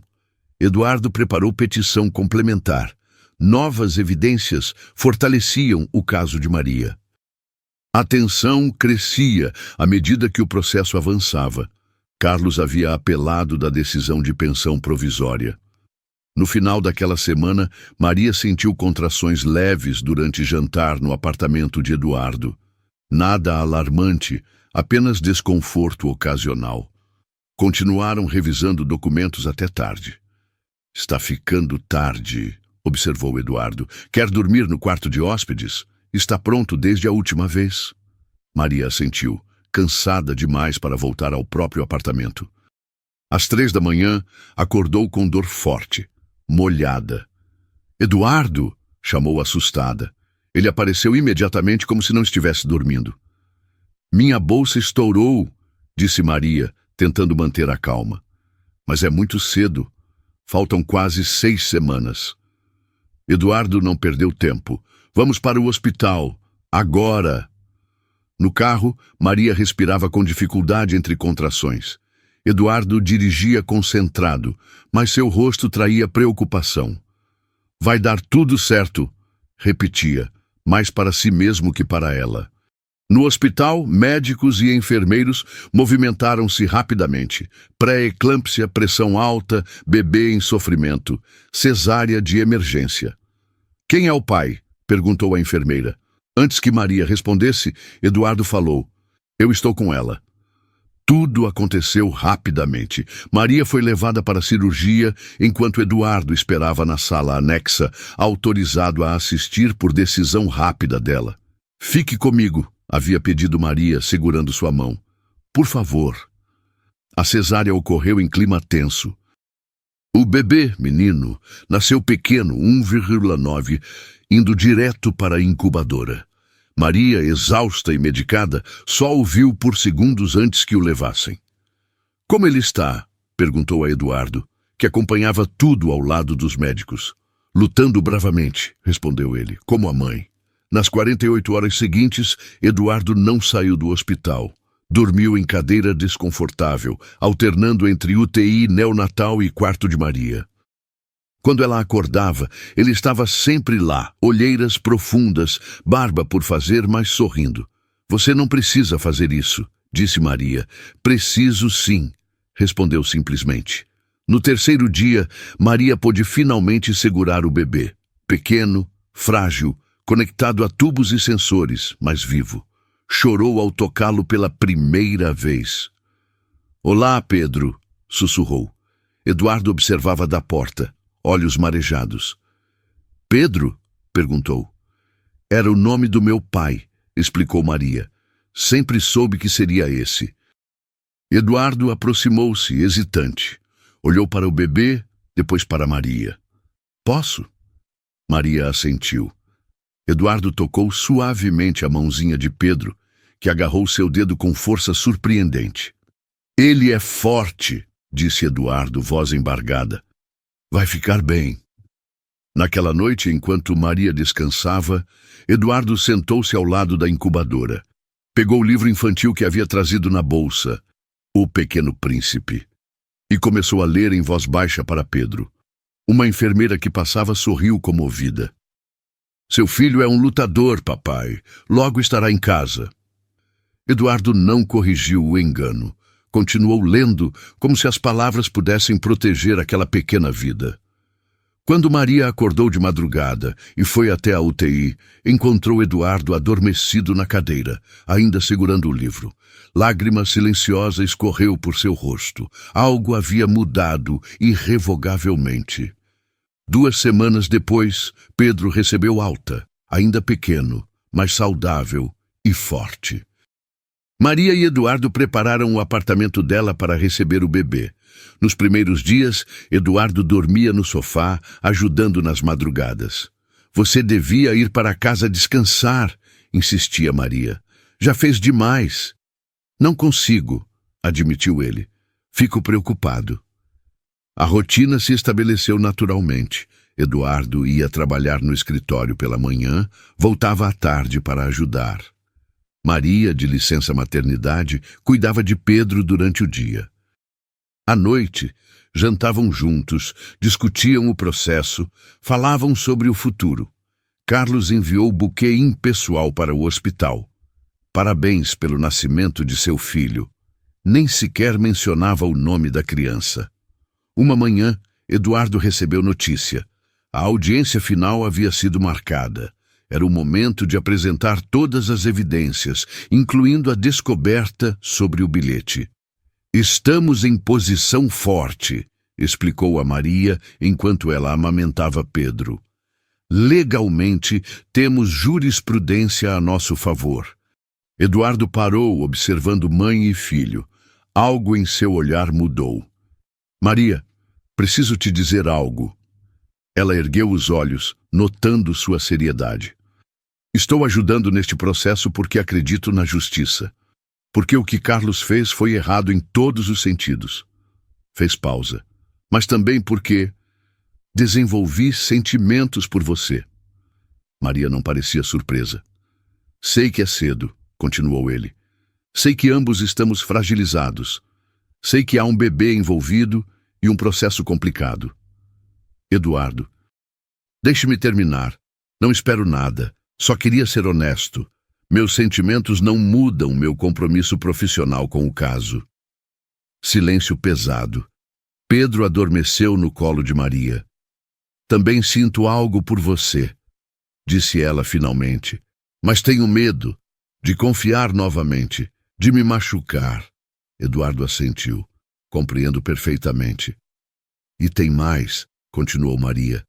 Eduardo preparou petição complementar. Novas evidências fortaleciam o caso de Maria. A tensão crescia à medida que o processo avançava. Carlos havia apelado da decisão de pensão provisória. No final daquela semana, Maria sentiu contrações leves durante jantar no apartamento de Eduardo. Nada alarmante, apenas desconforto ocasional. Continuaram revisando documentos até tarde. Está ficando tarde, observou Eduardo. Quer dormir no quarto de hóspedes? Está pronto desde a última vez. Maria assentiu, cansada demais para voltar ao próprio apartamento. Às 3 da manhã, acordou com dor forte, molhada. Eduardo! Chamou assustada. Ele apareceu imediatamente como se não estivesse dormindo. Minha bolsa estourou, disse Maria, tentando manter a calma. Mas é muito cedo. Faltam quase 6 semanas. Eduardo não perdeu tempo. Vamos para o hospital. Agora! No carro, Maria respirava com dificuldade entre contrações. Eduardo dirigia concentrado, mas seu rosto traía preocupação. Vai dar tudo certo, repetia, mais para si mesmo que para ela. No hospital, médicos e enfermeiros movimentaram-se rapidamente. Pré-eclâmpsia, pressão alta, bebê em sofrimento, cesárea de emergência. Quem é o pai? Perguntou a enfermeira. Antes que Maria respondesse, Eduardo falou. Eu estou com ela. Tudo aconteceu rapidamente. Maria foi levada para a cirurgia, enquanto Eduardo esperava na sala anexa, autorizado a assistir por decisão rápida dela. Fique comigo, havia pedido Maria, segurando sua mão. Por favor. A cesárea ocorreu em clima tenso. O bebê, menino, nasceu pequeno, 1,9, indo direto para a incubadora. Maria, exausta e medicada, só o viu por segundos antes que o levassem. Como ele está? Perguntou a Eduardo, que acompanhava tudo ao lado dos médicos. Lutando bravamente, respondeu ele, como a mãe. Nas 48 horas seguintes, Eduardo não saiu do hospital. Dormiu em cadeira desconfortável, alternando entre UTI neonatal e quarto de Maria. Quando ela acordava, ele estava sempre lá, olheiras profundas, barba por fazer, mas sorrindo. Você não precisa fazer isso, disse Maria. Preciso sim, respondeu simplesmente. No terceiro dia, Maria pôde finalmente segurar o bebê. Pequeno, frágil, conectado a tubos e sensores, mas vivo. Chorou ao tocá-lo pela primeira vez. Olá, Pedro, sussurrou. Eduardo observava da porta, olhos marejados. Pedro? Perguntou. Era o nome do meu pai, explicou Maria. Sempre soube que seria esse. Eduardo aproximou-se, hesitante. Olhou para o bebê, depois para Maria. Posso? Maria assentiu. Eduardo tocou suavemente a mãozinha de Pedro, que agarrou seu dedo com força surpreendente. Ele é forte, disse Eduardo, voz embargada. Vai ficar bem. Naquela noite, enquanto Maria descansava, Eduardo sentou-se ao lado da incubadora. Pegou o livro infantil que havia trazido na bolsa, O Pequeno Príncipe, e começou a ler em voz baixa para Pedro. Uma enfermeira que passava sorriu comovida. Seu filho é um lutador, papai. Logo estará em casa. Eduardo não corrigiu o engano. Continuou lendo como se as palavras pudessem proteger aquela pequena vida. Quando Maria acordou de madrugada e foi até a UTI, encontrou Eduardo adormecido na cadeira, ainda segurando o livro. Lágrima silenciosa escorreu por seu rosto. Algo havia mudado irrevogavelmente. 2 semanas depois, Pedro recebeu alta, ainda pequeno, mas saudável e forte. Maria e Eduardo prepararam o apartamento dela para receber o bebê. Nos primeiros dias, Eduardo dormia no sofá, ajudando nas madrugadas. Você devia ir para casa descansar, insistia Maria. Já fez demais. Não consigo, admitiu ele. Fico preocupado. A rotina se estabeleceu naturalmente. Eduardo ia trabalhar no escritório pela manhã, voltava à tarde para ajudar. Maria, de licença maternidade, cuidava de Pedro durante o dia. À noite, jantavam juntos, discutiam o processo, falavam sobre o futuro. Carlos enviou buquê impessoal para o hospital. Parabéns pelo nascimento de seu filho. Nem sequer mencionava o nome da criança. Uma manhã, Eduardo recebeu notícia. A audiência final havia sido marcada. Era o momento de apresentar todas as evidências, incluindo a descoberta sobre o bilhete. Estamos em posição forte, explicou a Maria enquanto ela amamentava Pedro. Legalmente, temos jurisprudência a nosso favor. Eduardo parou, observando mãe e filho. Algo em seu olhar mudou. Maria, preciso te dizer algo. Ela ergueu os olhos, notando sua seriedade. Estou ajudando neste processo porque acredito na justiça. Porque o que Carlos fez foi errado em todos os sentidos. Fez pausa. Mas também porque desenvolvi sentimentos por você. Maria não parecia surpresa. Sei que é cedo, continuou ele. Sei que ambos estamos fragilizados. Sei que há um bebê envolvido e um processo complicado. Eduardo, deixe-me terminar. Não espero nada. Só queria ser honesto. Meus sentimentos não mudam meu compromisso profissional com o caso. Silêncio pesado. Pedro adormeceu no colo de Maria. Também sinto algo por você, disse ela finalmente. Mas tenho medo de confiar novamente, de me machucar. Eduardo assentiu. Compreendo perfeitamente. E tem mais, continuou Maria.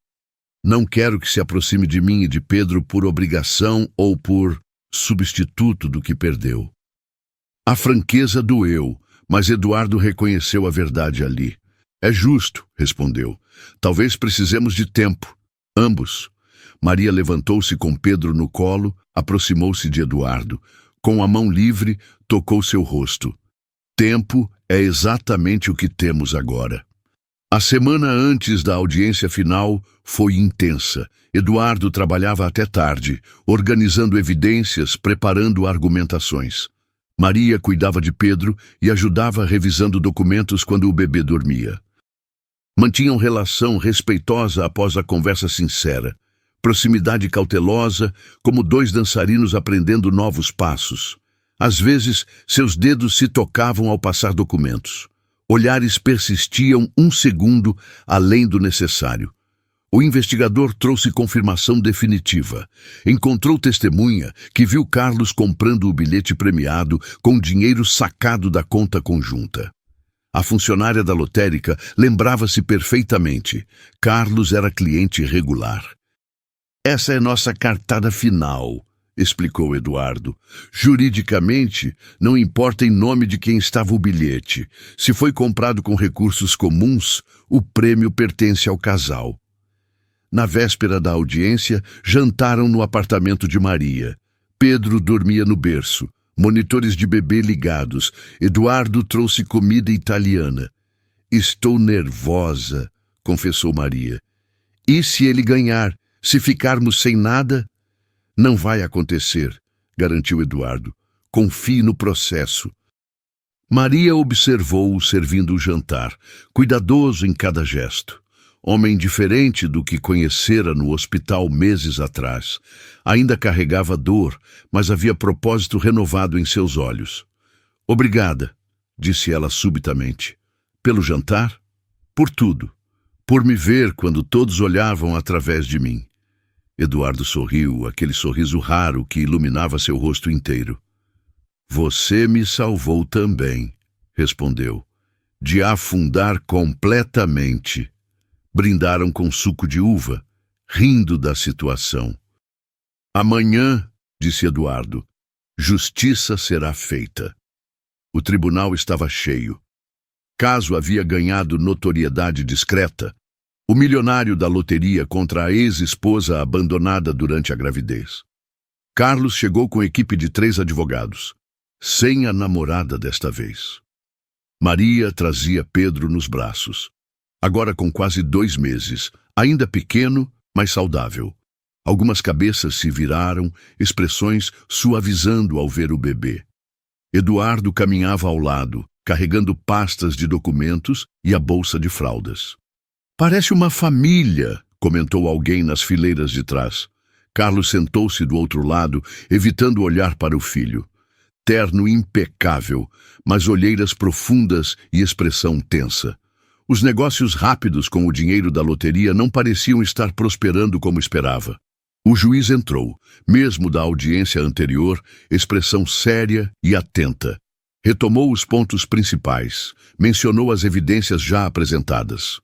Não quero que se aproxime de mim e de Pedro por obrigação ou por substituto do que perdeu. A franqueza doeu, mas Eduardo reconheceu a verdade ali. É justo, respondeu. Talvez precisemos de tempo. Ambos. Maria levantou-se com Pedro no colo, aproximou-se de Eduardo. Com a mão livre, tocou seu rosto. Tempo é exatamente o que temos agora. A semana antes da audiência final foi intensa. Eduardo trabalhava até tarde, organizando evidências, preparando argumentações. Maria cuidava de Pedro e ajudava revisando documentos quando o bebê dormia. Mantinham relação respeitosa após a conversa sincera, proximidade cautelosa, como dois dançarinos aprendendo novos passos. Às vezes, seus dedos se tocavam ao passar documentos. Olhares persistiam um segundo além do necessário. O investigador trouxe confirmação definitiva. Encontrou testemunha que viu Carlos comprando o bilhete premiado com dinheiro sacado da conta conjunta. A funcionária da lotérica lembrava-se perfeitamente. Carlos era cliente regular. Essa é nossa cartada final, explicou Eduardo. Juridicamente, não importa em nome de quem estava o bilhete. Se foi comprado com recursos comuns, o prêmio pertence ao casal. Na véspera da audiência, jantaram no apartamento de Maria. Pedro dormia no berço, monitores de bebê ligados. Eduardo trouxe comida italiana. Estou nervosa, confessou Maria. E se ele ganhar? Se ficarmos sem nada? Não vai acontecer, garantiu Eduardo. Confie no processo. Maria observou-o servindo o jantar, cuidadoso em cada gesto. Homem diferente do que conhecera no hospital meses atrás. Ainda carregava dor, mas havia propósito renovado em seus olhos. Obrigada, disse ela subitamente. Pelo jantar? Por tudo. Por me ver quando todos olhavam através de mim. Eduardo sorriu, aquele sorriso raro que iluminava seu rosto inteiro. Você me salvou também, respondeu. De afundar completamente. Brindaram com suco de uva, rindo da situação. Amanhã, disse Eduardo, justiça será feita. O tribunal estava cheio. Caso havia ganhado notoriedade discreta, o milionário da loteria contra a ex-esposa abandonada durante a gravidez. Carlos chegou com equipe de 3 advogados, sem a namorada desta vez. Maria trazia Pedro nos braços. Agora com quase 2 meses, ainda pequeno, mas saudável. Algumas cabeças se viraram, expressões suavizando ao ver o bebê. Eduardo caminhava ao lado, carregando pastas de documentos e a bolsa de fraldas. Parece uma família, comentou alguém nas fileiras de trás. Carlos sentou-se do outro lado, evitando olhar para o filho. Terno impecável, mas olheiras profundas e expressão tensa. Os negócios rápidos com o dinheiro da loteria não pareciam estar prosperando como esperava. O juiz entrou, mesmo da audiência anterior, expressão séria e atenta. Retomou os pontos principais, mencionou as evidências já apresentadas.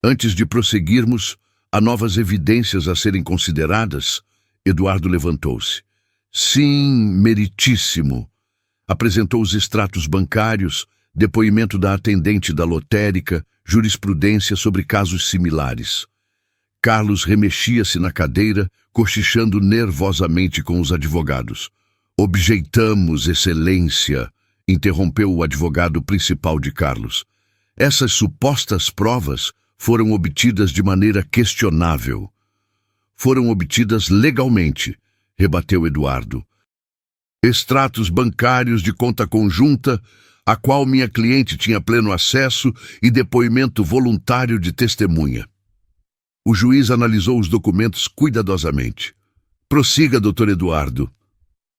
Antes de prosseguirmos, há novas evidências a serem consideradas? Eduardo levantou-se. Sim, meritíssimo. Apresentou os extratos bancários, depoimento da atendente da lotérica, jurisprudência sobre casos similares. Carlos remexia-se na cadeira, cochichando nervosamente com os advogados. Objeitamos, excelência, interrompeu o advogado principal de Carlos. Essas supostas provas foram obtidas de maneira questionável. Foram obtidas legalmente, rebateu Eduardo. Extratos bancários de conta conjunta, a qual minha cliente tinha pleno acesso, e depoimento voluntário de testemunha. O juiz analisou os documentos cuidadosamente. Prossiga, doutor Eduardo.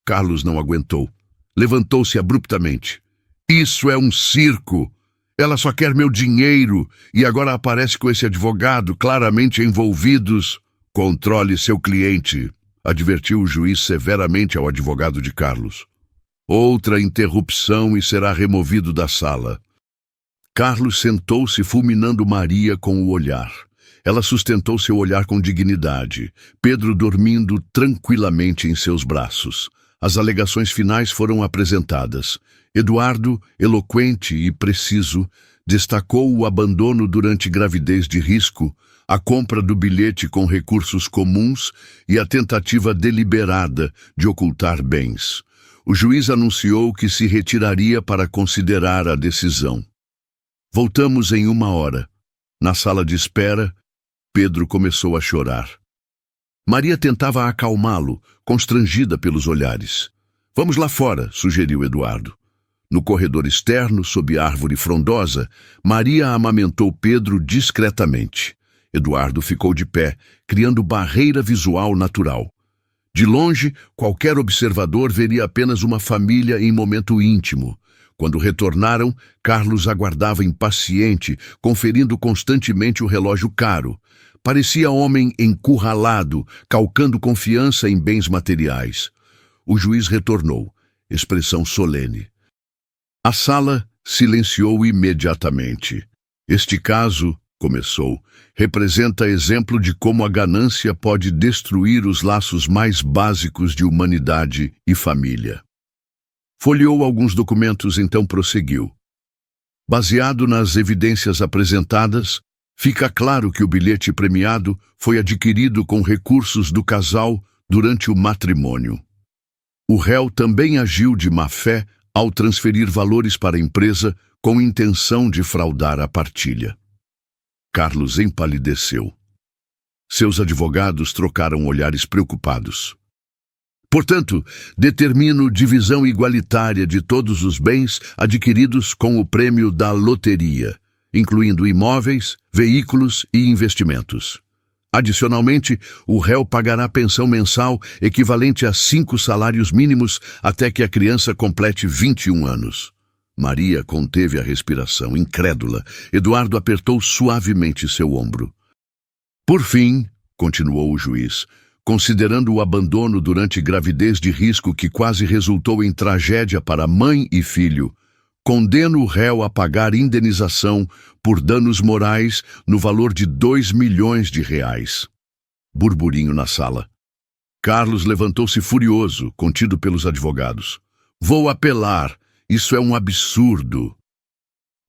Carlos não aguentou. Levantou-se abruptamente. Isso é um circo. Ela só quer meu dinheiro e agora aparece com esse advogado claramente envolvidos. Controle seu cliente, advertiu o juiz severamente ao advogado de Carlos. Outra interrupção e será removido da sala. Carlos sentou-se fulminando Maria com o olhar. Ela sustentou seu olhar com dignidade, Pedro dormindo tranquilamente em seus braços. As alegações finais foram apresentadas. Eduardo, eloquente e preciso, destacou o abandono durante gravidez de risco, a compra do bilhete com recursos comuns e a tentativa deliberada de ocultar bens. O juiz anunciou que se retiraria para considerar a decisão. Voltamos em 1 hora. Na sala de espera, Pedro começou a chorar. Maria tentava acalmá-lo, constrangida pelos olhares. Vamos lá fora, sugeriu Eduardo. No corredor externo, sob árvore frondosa, Maria amamentou Pedro discretamente. Eduardo ficou de pé, criando barreira visual natural. De longe, qualquer observador veria apenas uma família em momento íntimo. Quando retornaram, Carlos aguardava impaciente, conferindo constantemente o relógio caro. Parecia homem encurralado, calcando confiança em bens materiais. O juiz retornou, expressão solene. A sala silenciou imediatamente. Este caso, começou, representa exemplo de como a ganância pode destruir os laços mais básicos de humanidade e família. Folheou alguns documentos, então prosseguiu. Baseado nas evidências apresentadas, fica claro que o bilhete premiado foi adquirido com recursos do casal durante o matrimônio. O réu também agiu de má-fé ao transferir valores para a empresa com intenção de fraudar a partilha. Carlos empalideceu. Seus advogados trocaram olhares preocupados. Portanto, determino divisão igualitária de todos os bens adquiridos com o prêmio da loteria, incluindo imóveis, veículos e investimentos. Adicionalmente, o réu pagará pensão mensal equivalente a 5 salários mínimos até que a criança complete 21 anos. Maria conteve a respiração, incrédula. Eduardo apertou suavemente seu ombro. Por fim, continuou o juiz, considerando o abandono durante gravidez de risco que quase resultou em tragédia para mãe e filho, condeno o réu a pagar indenização por danos morais no valor de R$2 milhões. Burburinho na sala. Carlos levantou-se furioso, contido pelos advogados. Vou apelar. Isso é um absurdo.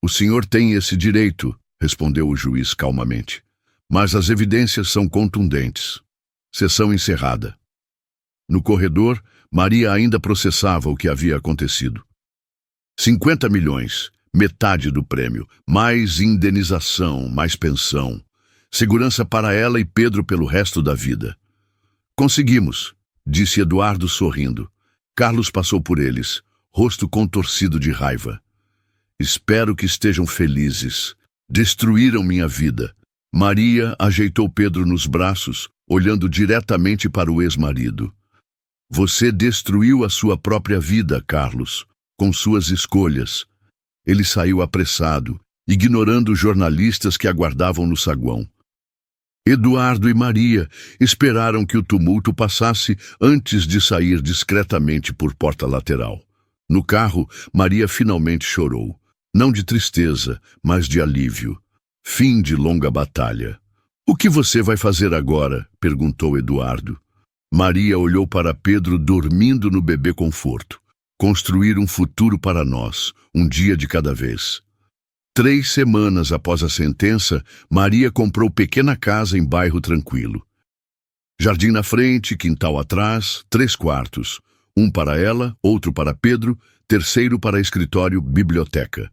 O senhor tem esse direito, respondeu o juiz calmamente. Mas as evidências são contundentes. Sessão encerrada. No corredor, Maria ainda processava o que havia acontecido. 50 milhões, metade do prêmio, mais indenização, mais pensão. Segurança para ela e Pedro pelo resto da vida. Conseguimos, disse Eduardo sorrindo. Carlos passou por eles, rosto contorcido de raiva. Espero que estejam felizes. Destruíram minha vida. Maria ajeitou Pedro nos braços, olhando diretamente para o ex-marido. Você destruiu a sua própria vida, Carlos, com suas escolhas. Ele saiu apressado, ignorando os jornalistas que aguardavam no saguão. Eduardo e Maria esperaram que o tumulto passasse antes de sair discretamente por porta lateral. No carro, Maria finalmente chorou, não de tristeza, mas de alívio. Fim de longa batalha. O que você vai fazer agora? Perguntou Eduardo. Maria olhou para Pedro dormindo no bebê conforto. Construir um futuro para nós, um dia de cada vez. 3 semanas após a sentença, Maria comprou pequena casa em bairro tranquilo. Jardim na frente, quintal atrás, 3 quartos. Um para ela, outro para Pedro, terceiro para escritório, biblioteca.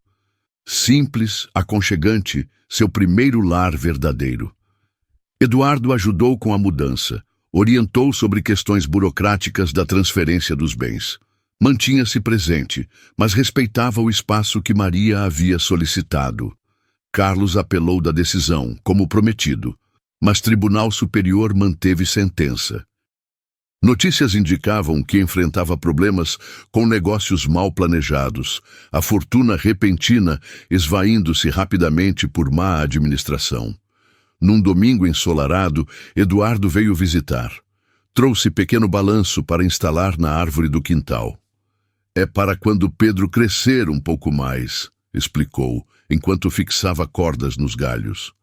Simples, aconchegante, seu primeiro lar verdadeiro. Eduardo ajudou com a mudança, orientou sobre questões burocráticas da transferência dos bens. Mantinha-se presente, mas respeitava o espaço que Maria havia solicitado. Carlos apelou da decisão, como prometido, mas Tribunal Superior manteve sentença. Notícias indicavam que enfrentava problemas com negócios mal planejados, a fortuna repentina esvaindo-se rapidamente por má administração. Num domingo ensolarado, Eduardo veio visitar. Trouxe pequeno balanço para instalar na árvore do quintal. É para quando Pedro crescer um pouco mais, explicou, enquanto fixava cordas nos galhos.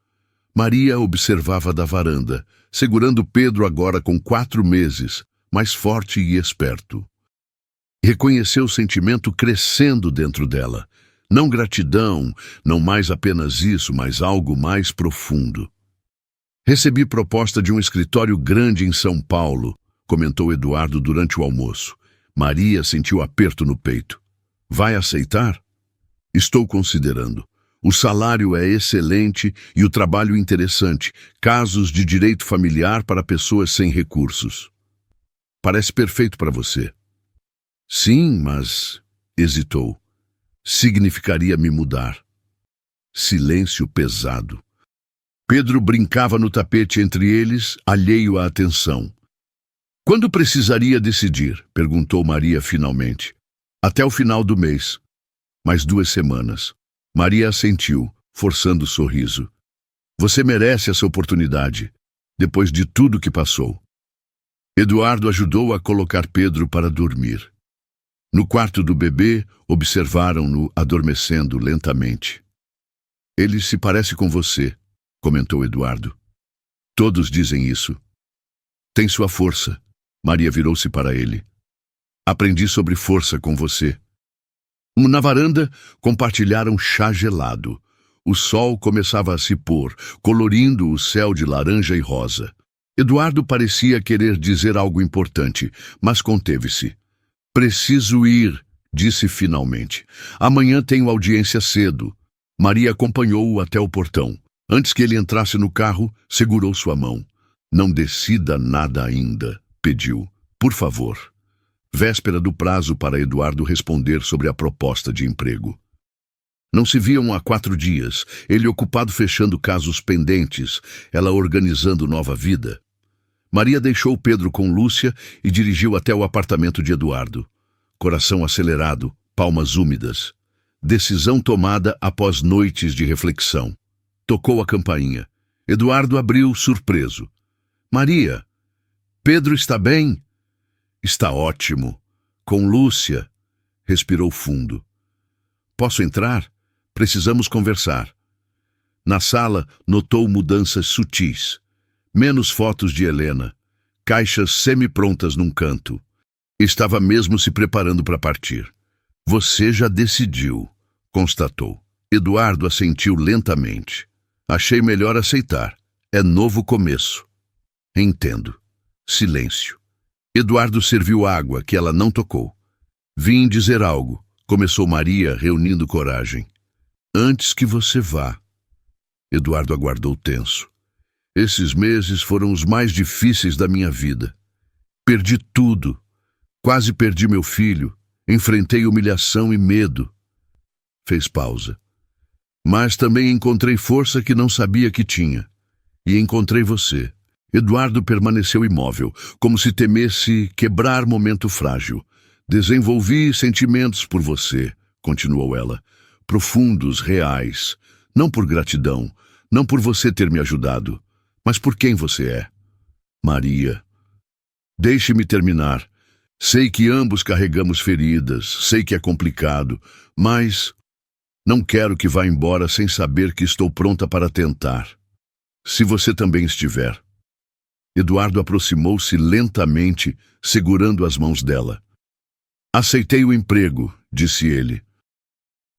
Maria observava da varanda, segurando Pedro agora com 4 meses, mais forte e esperto. Reconheceu o sentimento crescendo dentro dela. Não gratidão, não mais apenas isso, mas algo mais profundo. Recebi proposta de um escritório grande em São Paulo, comentou Eduardo durante o almoço. Maria sentiu aperto no peito. Vai aceitar? Estou considerando. O salário é excelente e o trabalho interessante. Casos de direito familiar para pessoas sem recursos. Parece perfeito para você. Sim, mas... hesitou. significaria me mudar. Silêncio pesado. Pedro brincava no tapete entre eles, alheio à atenção. Quando precisaria decidir? Perguntou Maria finalmente. Até o final do mês. Mais 2 semanas. Maria assentiu, forçando o sorriso. Você merece essa oportunidade, depois de tudo que passou. Eduardo ajudou a colocar Pedro para dormir. No quarto do bebê, observaram-no adormecendo lentamente. Ele se parece com você, comentou Eduardo. Todos dizem isso. Tem sua força. Maria virou-se para ele. Aprendi sobre força com você. Na varanda, compartilharam chá gelado. O sol começava a se pôr, colorindo o céu de laranja e rosa. Eduardo parecia querer dizer algo importante, mas conteve-se. Preciso ir, disse finalmente. Amanhã tenho audiência cedo. Maria acompanhou-o até o portão. Antes que ele entrasse no carro, segurou sua mão. Não decida nada ainda, pediu. Por favor. Véspera do prazo para Eduardo responder sobre a proposta de emprego. Não se viam há 4 dias, ele ocupado fechando casos pendentes, ela organizando nova vida. Maria deixou Pedro com Lúcia e dirigiu até o apartamento de Eduardo. Coração acelerado, palmas úmidas. Decisão tomada após noites de reflexão. Tocou a campainha. Eduardo abriu, surpreso. Maria, Pedro está bem? Está ótimo. Com Lúcia. Respirou fundo. Posso entrar? Precisamos conversar. Na sala, notou mudanças sutis. Menos fotos de Helena. Caixas semi-prontas num canto. Estava mesmo se preparando para partir. Você já decidiu, constatou. Eduardo assentiu lentamente. Achei melhor aceitar. É novo começo. Entendo. Silêncio. Eduardo serviu água, que ela não tocou. Vim dizer algo, começou Maria, reunindo coragem. Antes que você vá. Eduardo aguardou tenso. Esses meses foram os mais difíceis da minha vida. Perdi tudo. Quase perdi meu filho. Enfrentei humilhação e medo. Fez pausa. Mas também encontrei força que não sabia que tinha. E encontrei você. Eduardo permaneceu imóvel, como se temesse quebrar momento frágil. Desenvolvi sentimentos por você, continuou ela. Profundos, reais. Não por gratidão, não por você ter me ajudado, mas por quem você é. Maria. Deixe-me terminar. Sei que ambos carregamos feridas, sei que é complicado, mas não quero que vá embora sem saber que estou pronta para tentar. Se você também estiver. Eduardo aproximou-se lentamente, segurando as mãos dela. Aceitei o emprego, disse ele.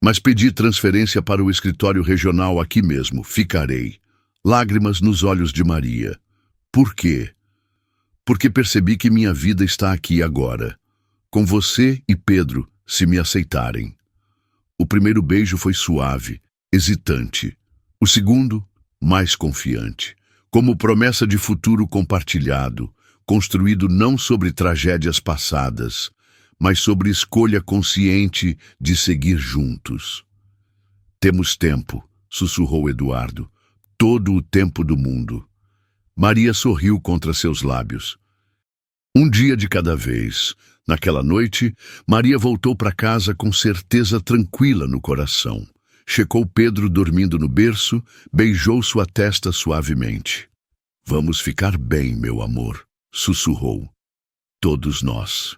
Mas pedi transferência para o escritório regional aqui mesmo. Ficarei. Lágrimas nos olhos de Maria. Por quê? Porque percebi que minha vida está aqui agora. Com você e Pedro, se me aceitarem. O primeiro beijo foi suave, hesitante. O segundo, mais confiante. Como promessa de futuro compartilhado, construído não sobre tragédias passadas, mas sobre escolha consciente de seguir juntos. Temos tempo, sussurrou Eduardo, todo o tempo do mundo. Maria sorriu contra seus lábios. Um dia de cada vez. Naquela noite, Maria voltou para casa com certeza tranquila no coração. Checou Pedro dormindo no berço, beijou sua testa suavemente. Vamos ficar bem, meu amor, sussurrou. Todos nós.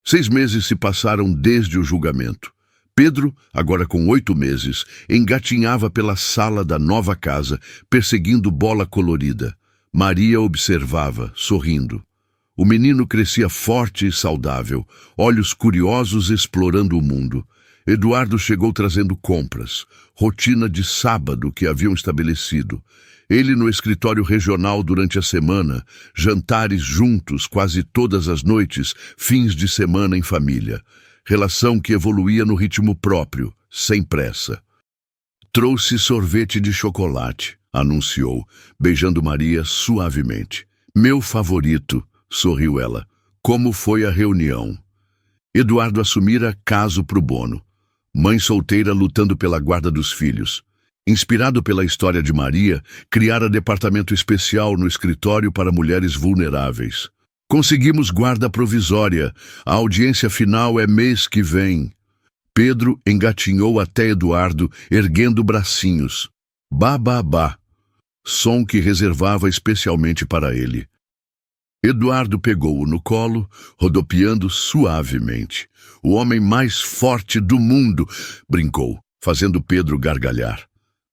6 meses se passaram desde o julgamento. Pedro, agora com 8 meses, engatinhava pela sala da nova casa, perseguindo bola colorida. Maria observava, sorrindo. O menino crescia forte e saudável, olhos curiosos explorando o mundo. Eduardo chegou trazendo compras, rotina de sábado que haviam estabelecido. Ele no escritório regional durante a semana, jantares juntos quase todas as noites, fins de semana em família. Relação que evoluía no ritmo próprio, sem pressa. Trouxe sorvete de chocolate, anunciou, beijando Maria suavemente. Meu favorito, sorriu ela. Como foi a reunião? Eduardo assumira caso pro bono. mãe solteira lutando pela guarda dos filhos. Inspirado pela história de Maria, criara departamento especial no escritório para mulheres vulneráveis. Conseguimos guarda provisória. A audiência final é mês que vem. Pedro engatinhou até Eduardo, erguendo bracinhos. Bah, bah, bah. Som que reservava especialmente para ele. Eduardo pegou-o no colo, rodopiando suavemente. O homem mais forte do mundo, brincou, fazendo Pedro gargalhar.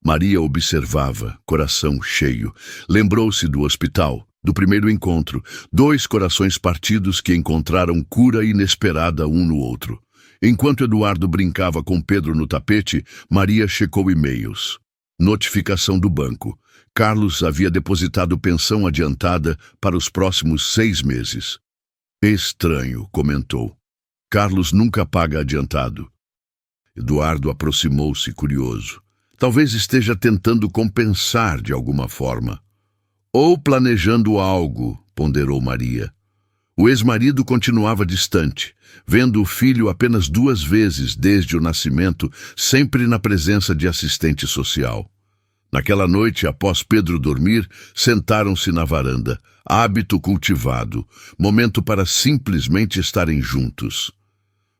Maria observava, coração cheio. Lembrou-se do hospital, do primeiro encontro, 2 corações partidos que encontraram cura inesperada um no outro. Enquanto Eduardo brincava com Pedro no tapete, Maria checou e-mails. Notificação do banco. Carlos havia depositado pensão adiantada para os próximos 6 meses. Estranho, comentou. Carlos nunca paga adiantado. Eduardo aproximou-se, curioso. Talvez esteja tentando compensar de alguma forma. Ou planejando algo, ponderou Maria. O ex-marido continuava distante, vendo o filho apenas 2 vezes desde o nascimento, sempre na presença de assistente social. Naquela noite, após Pedro dormir, sentaram-se na varanda, hábito cultivado, momento para simplesmente estarem juntos.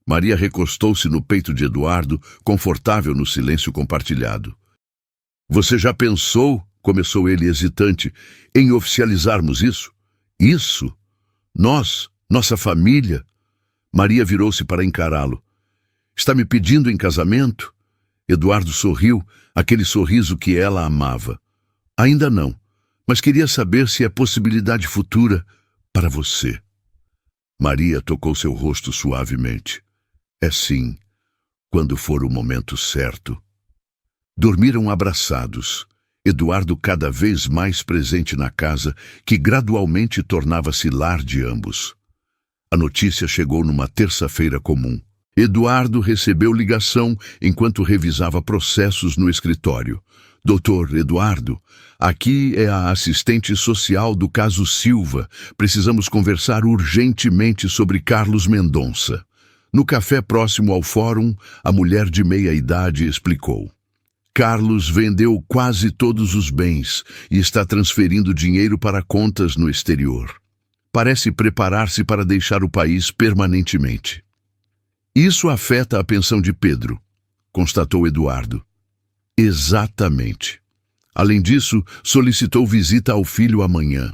Maria recostou-se no peito de Eduardo, confortável no silêncio compartilhado. Você já pensou, começou ele hesitante, em oficializarmos isso? Isso? Nós, nossa família? Maria virou-se para encará-lo. Está me pedindo em casamento? Eduardo sorriu, aquele sorriso que ela amava. Ainda não, mas queria saber se é possibilidade futura para você. Maria tocou seu rosto suavemente. É sim, quando for o momento certo. Dormiram abraçados, Eduardo cada vez mais presente na casa, que gradualmente tornava-se lar de ambos. A notícia chegou numa terça-feira comum. Eduardo recebeu ligação enquanto revisava processos no escritório. Doutor Eduardo, aqui é a assistente social do caso Silva. Precisamos conversar urgentemente sobre Carlos Mendonça. No café próximo ao fórum, a mulher de meia-idade explicou. Carlos vendeu quase todos os bens e está transferindo dinheiro para contas no exterior. Parece preparar-se para deixar o país permanentemente. Isso afeta a pensão de Pedro, constatou Eduardo. Exatamente. Além disso, solicitou visita ao filho amanhã.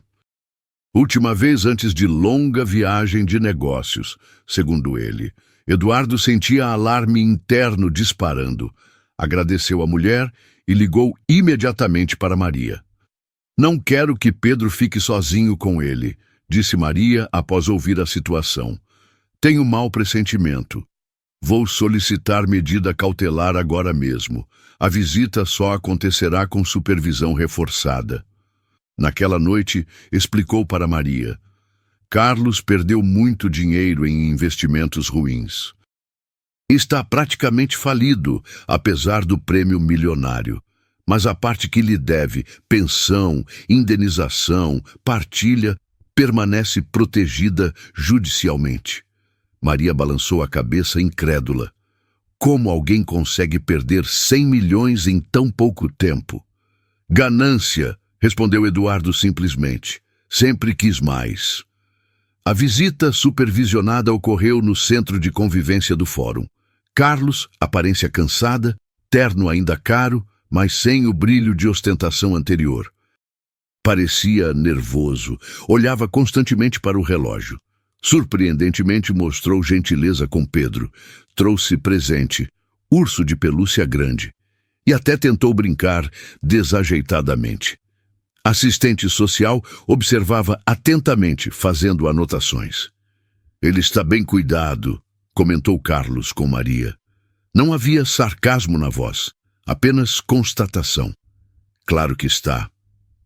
Última vez antes de longa viagem de negócios, segundo ele. Eduardo sentia alarme interno disparando. Agradeceu à mulher e ligou imediatamente para Maria. Não quero que Pedro fique sozinho com ele, disse Maria após ouvir a situação. Tenho mau pressentimento. Vou solicitar medida cautelar agora mesmo. A visita só acontecerá com supervisão reforçada. Naquela noite, explicou para Maria. Carlos perdeu muito dinheiro em investimentos ruins. Está praticamente falido, apesar do prêmio milionário. Mas a parte que lhe deve, pensão, indenização, partilha, permanece protegida judicialmente. Maria balançou a cabeça incrédula. Como alguém consegue perder 100 milhões em tão pouco tempo? Ganância, respondeu Eduardo simplesmente. Sempre quis mais. A visita supervisionada ocorreu no centro de convivência do fórum. Carlos, aparência cansada, terno ainda caro, mas sem o brilho de ostentação anterior. Parecia nervoso, olhava constantemente para o relógio. Surpreendentemente mostrou gentileza com Pedro. Trouxe presente, urso de pelúcia grande. E até tentou brincar desajeitadamente. Assistente social observava atentamente, fazendo anotações. Ele está bem cuidado, comentou Carlos com Maria. Não havia sarcasmo na voz, apenas constatação. Claro que está,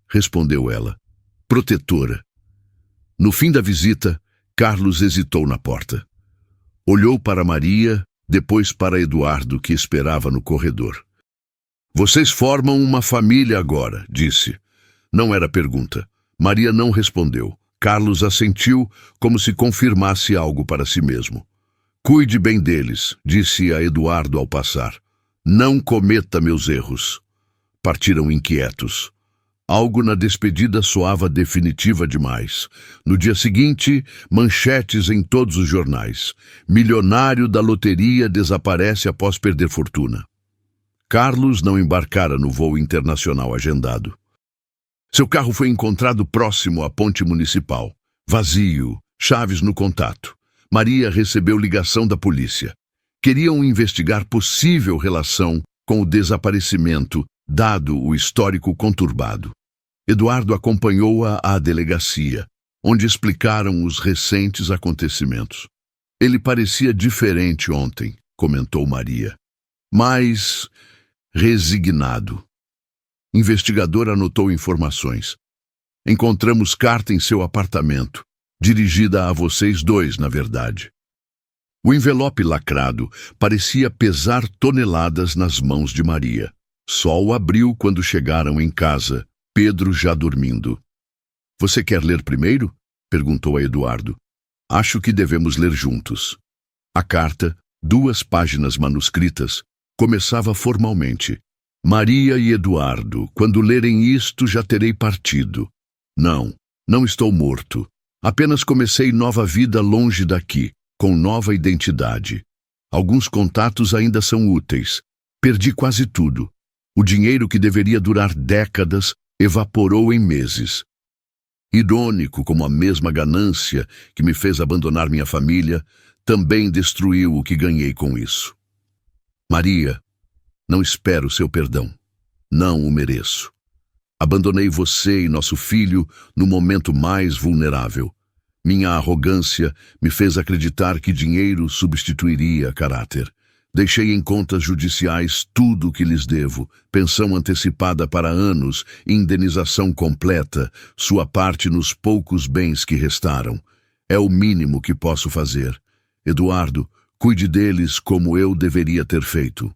respondeu ela, protetora. No fim da visita, Carlos hesitou na porta. Olhou para Maria, depois para Eduardo, que esperava no corredor. Vocês formam uma família agora, disse. Não era pergunta. Maria não respondeu. Carlos assentiu, como se confirmasse algo para si mesmo. Cuide bem deles, disse a Eduardo ao passar. Não cometa meus erros. Partiram inquietos. Algo na despedida soava definitiva demais. No dia seguinte, manchetes em todos os jornais. Milionário da loteria desaparece após perder fortuna. Carlos não embarcara no voo internacional agendado. Seu carro foi encontrado próximo à ponte municipal. Vazio, chaves no contato. Maria recebeu ligação da polícia. Queriam investigar possível relação com o desaparecimento, dado o histórico conturbado. Eduardo acompanhou-a à delegacia, onde explicaram os recentes acontecimentos. Ele parecia diferente ontem, comentou Maria, mas resignado. Investigador anotou informações. Encontramos carta em seu apartamento, dirigida a vocês dois, na verdade. O envelope lacrado parecia pesar toneladas nas mãos de Maria. Só o abriu quando chegaram em casa, Pedro já dormindo. Você quer ler primeiro? Perguntou a Eduardo. Acho que devemos ler juntos. A carta, 2 páginas manuscritas, começava formalmente. Maria e Eduardo, quando lerem isto já terei partido. Não estou morto. Apenas comecei nova vida longe daqui, com nova identidade. Alguns contatos ainda são úteis. Perdi quase tudo. O dinheiro que deveria durar décadas evaporou em meses. Irônico como a mesma ganância que me fez abandonar minha família também destruiu o que ganhei com isso. Maria, não espero seu perdão. Não o mereço. Abandonei você e nosso filho no momento mais vulnerável. Minha arrogância me fez acreditar que dinheiro substituiria caráter. Deixei em contas judiciais tudo o que lhes devo, pensão antecipada para anos, indenização completa, sua parte nos poucos bens que restaram. É o mínimo que posso fazer. Eduardo, cuide deles como eu deveria ter feito.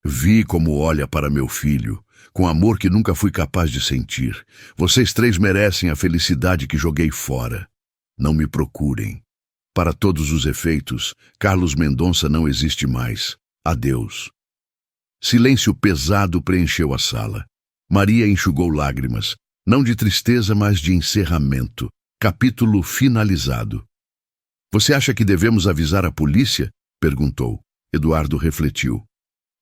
Vi como olha para meu filho, com amor que nunca fui capaz de sentir. Vocês 3 merecem a felicidade que joguei fora. Não me procurem. Para todos os efeitos, Carlos Mendonça não existe mais. Adeus. Silêncio pesado preencheu a sala. Maria enxugou lágrimas, não de tristeza, mas de encerramento. Capítulo finalizado. Você acha que devemos avisar a polícia? Perguntou. Eduardo refletiu.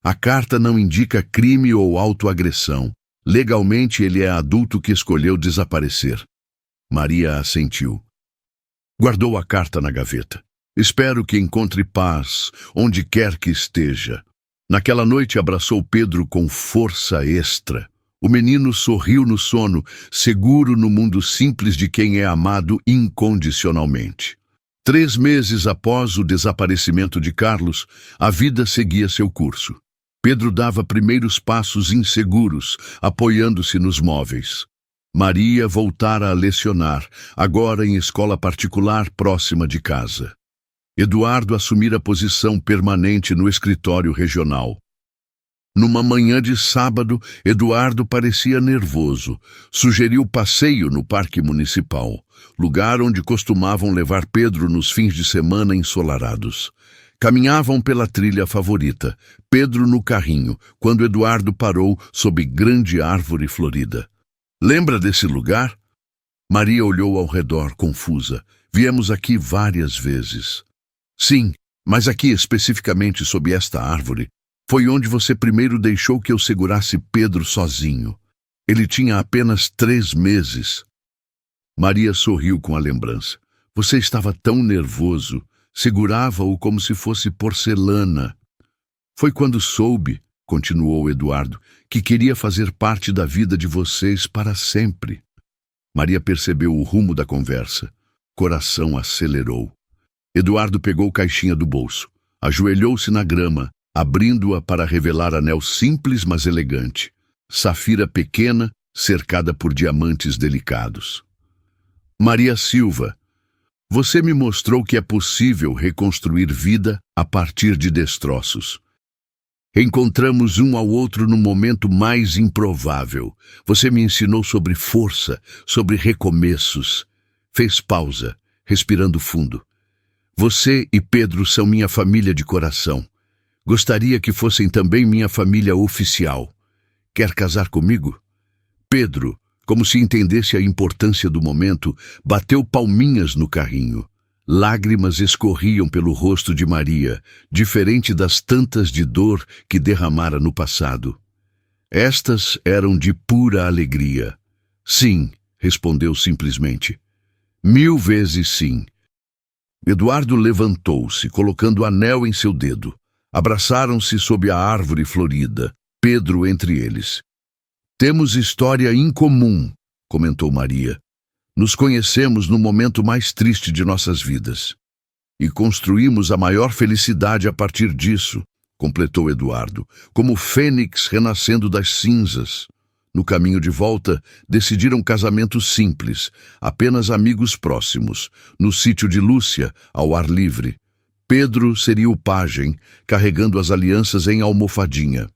A carta não indica crime ou autoagressão. Legalmente ele é adulto que escolheu desaparecer. Maria assentiu. Guardou a carta na gaveta. Espero que encontre paz, onde quer que esteja. Naquela noite abraçou Pedro com força extra. O menino sorriu no sono, seguro no mundo simples de quem é amado incondicionalmente. 3 meses após o desaparecimento de Carlos, a vida seguia seu curso. Pedro dava primeiros passos inseguros, apoiando-se nos móveis. Maria voltara a lecionar, agora em escola particular próxima de casa. Eduardo assumira posição permanente no escritório regional. Numa manhã de sábado, Eduardo parecia nervoso. Sugeriu passeio no Parque Municipal, lugar onde costumavam levar Pedro nos fins de semana ensolarados. Caminhavam pela trilha favorita, Pedro no carrinho, quando Eduardo parou sob grande árvore florida. Lembra desse lugar? Maria olhou ao redor, confusa. Viemos aqui várias vezes. Sim, mas aqui especificamente sob esta árvore, foi onde você primeiro deixou que eu segurasse Pedro sozinho. Ele tinha apenas 3 meses. Maria sorriu com a lembrança. Você estava tão nervoso, segurava-o como se fosse porcelana. Foi quando soube, continuou Eduardo, que queria fazer parte da vida de vocês para sempre. Maria percebeu o rumo da conversa. Coração acelerou. Eduardo pegou caixinha do bolso, ajoelhou-se na grama, abrindo-a para revelar anel simples, mas elegante. Safira pequena, cercada por diamantes delicados. Maria Silva, você me mostrou que é possível reconstruir vida a partir de destroços. Encontramos um ao outro no momento mais improvável. Você me ensinou sobre força, sobre recomeços. Fez pausa, respirando fundo. Você e Pedro são minha família de coração. Gostaria que fossem também minha família oficial. Quer casar comigo? Pedro, como se entendesse a importância do momento, bateu palminhas no carrinho. Lágrimas escorriam pelo rosto de Maria, diferente das tantas de dor que derramara no passado. Estas eram de pura alegria. Sim, respondeu simplesmente. 1000 vezes sim. Eduardo levantou-se, colocando o anel em seu dedo. Abraçaram-se sob a árvore florida, Pedro entre eles. Temos história em comum, comentou Maria. Nos conhecemos no momento mais triste de nossas vidas. E construímos a maior felicidade a partir disso, completou Eduardo, como fênix renascendo das cinzas. No caminho de volta, decidiram casamento simples, apenas amigos próximos, no sítio de Lúcia, ao ar livre. Pedro seria o pajem, carregando as alianças em almofadinha.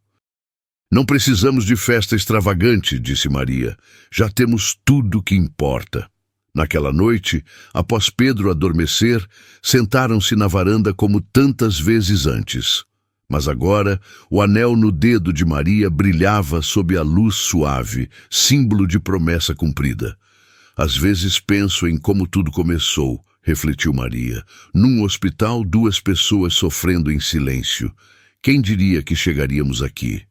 Não precisamos de festa extravagante, disse Maria. Já temos tudo que importa. Naquela noite, após Pedro adormecer, sentaram-se na varanda como tantas vezes antes. Mas agora, o anel no dedo de Maria brilhava sob a luz suave, símbolo de promessa cumprida. Às vezes penso em como tudo começou, refletiu Maria. Num hospital, 2 pessoas sofrendo em silêncio. Quem diria que chegaríamos aqui?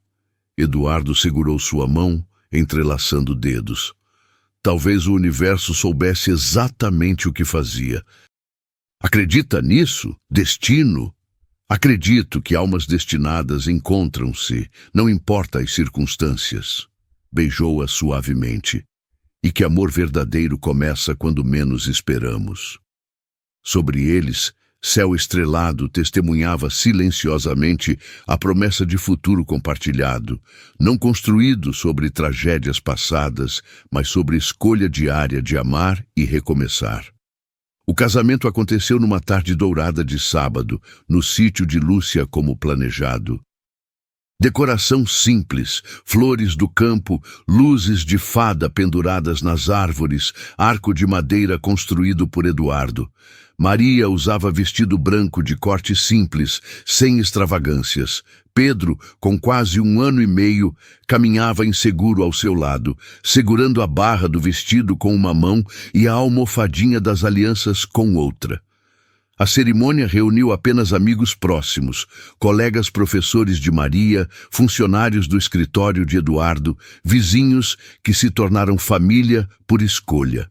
Eduardo segurou sua mão, entrelaçando dedos. Talvez o universo soubesse exatamente o que fazia. Acredita nisso? Destino? Acredito que almas destinadas encontram-se, não importa as circunstâncias. Beijou-a suavemente. E que amor verdadeiro começa quando menos esperamos. Sobre eles, céu estrelado testemunhava silenciosamente a promessa de futuro compartilhado, não construído sobre tragédias passadas, mas sobre escolha diária de amar e recomeçar. O casamento aconteceu numa tarde dourada de sábado, no sítio de Lúcia como planejado. Decoração simples, flores do campo, luzes de fada penduradas nas árvores, arco de madeira construído por Eduardo. Maria usava vestido branco de corte simples, sem extravagâncias. Pedro, com quase 1 ano e meio, caminhava inseguro ao seu lado, segurando a barra do vestido com uma mão e a almofadinha das alianças com outra. A cerimônia reuniu apenas amigos próximos, colegas professores de Maria, funcionários do escritório de Eduardo, vizinhos que se tornaram família por escolha.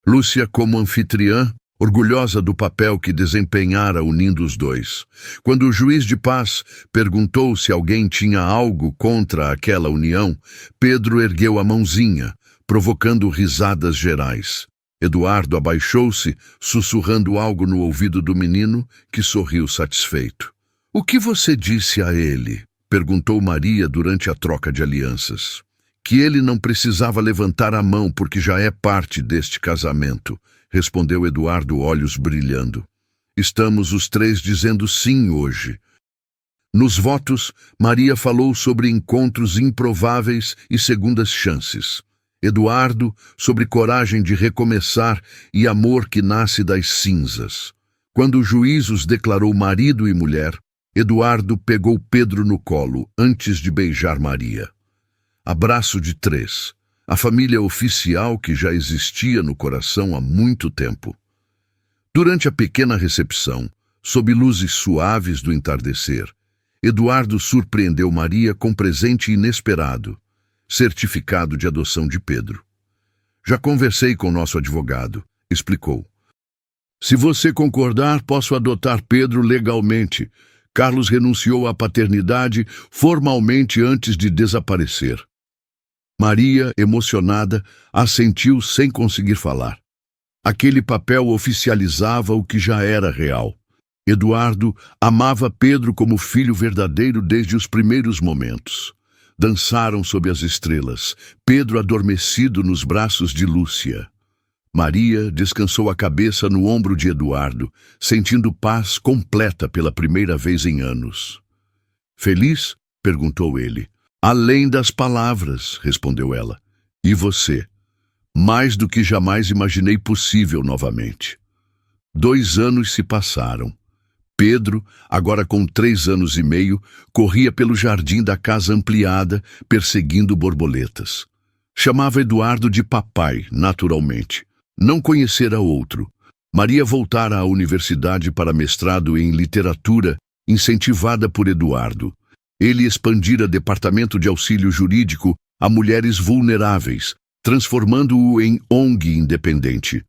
Lúcia, como anfitriã, orgulhosa do papel que desempenhara unindo os dois. Quando o juiz de paz perguntou se alguém tinha algo contra aquela união, Pedro ergueu a mãozinha, provocando risadas gerais. Eduardo abaixou-se, sussurrando algo no ouvido do menino, que sorriu satisfeito. — O que você disse a ele? Perguntou Maria durante a troca de alianças. Que ele não precisava levantar a mão porque já é parte deste casamento, respondeu Eduardo, olhos brilhando. Estamos os 3 dizendo sim hoje. Nos votos, Maria falou sobre encontros improváveis e segundas chances. Eduardo, sobre coragem de recomeçar e amor que nasce das cinzas. Quando o juiz os declarou marido e mulher, Eduardo pegou Pedro no colo antes de beijar Maria. Abraço de 3. A família oficial que já existia no coração há muito tempo. Durante a pequena recepção, sob luzes suaves do entardecer, Eduardo surpreendeu Maria com presente inesperado. Certificado de adoção de Pedro. Já conversei com nosso advogado, explicou. Se você concordar, posso adotar Pedro legalmente. Carlos renunciou à paternidade formalmente antes de desaparecer. Maria, emocionada, assentiu sem conseguir falar. Aquele papel oficializava o que já era real. Eduardo amava Pedro como filho verdadeiro desde os primeiros momentos. Dançaram sob as estrelas, Pedro adormecido nos braços de Lúcia. Maria descansou a cabeça no ombro de Eduardo, sentindo paz completa pela primeira vez em anos. Feliz? Perguntou ele. Além das palavras, respondeu ela. E você? Mais do que jamais imaginei possível novamente. 2 anos se passaram. Pedro, agora com 3 anos e meio, corria pelo jardim da casa ampliada, perseguindo borboletas. Chamava Eduardo de papai, naturalmente. Não conhecera outro. Maria voltara à universidade para mestrado em literatura, incentivada por Eduardo. Ele expandira departamento de auxílio jurídico a mulheres vulneráveis, transformando-o em ONG independente.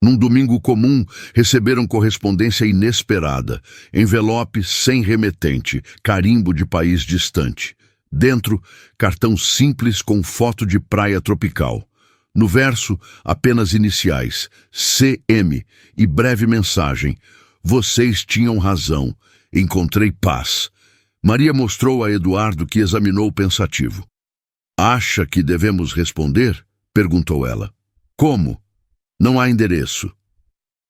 Num domingo comum, receberam correspondência inesperada, envelope sem remetente, carimbo de país distante. Dentro, cartão simples com foto de praia tropical. No verso, apenas iniciais, CM, e breve mensagem: vocês tinham razão, encontrei paz. Maria mostrou a Eduardo, que examinou pensativo. Acha que devemos responder? Perguntou ela. Como? Não há endereço.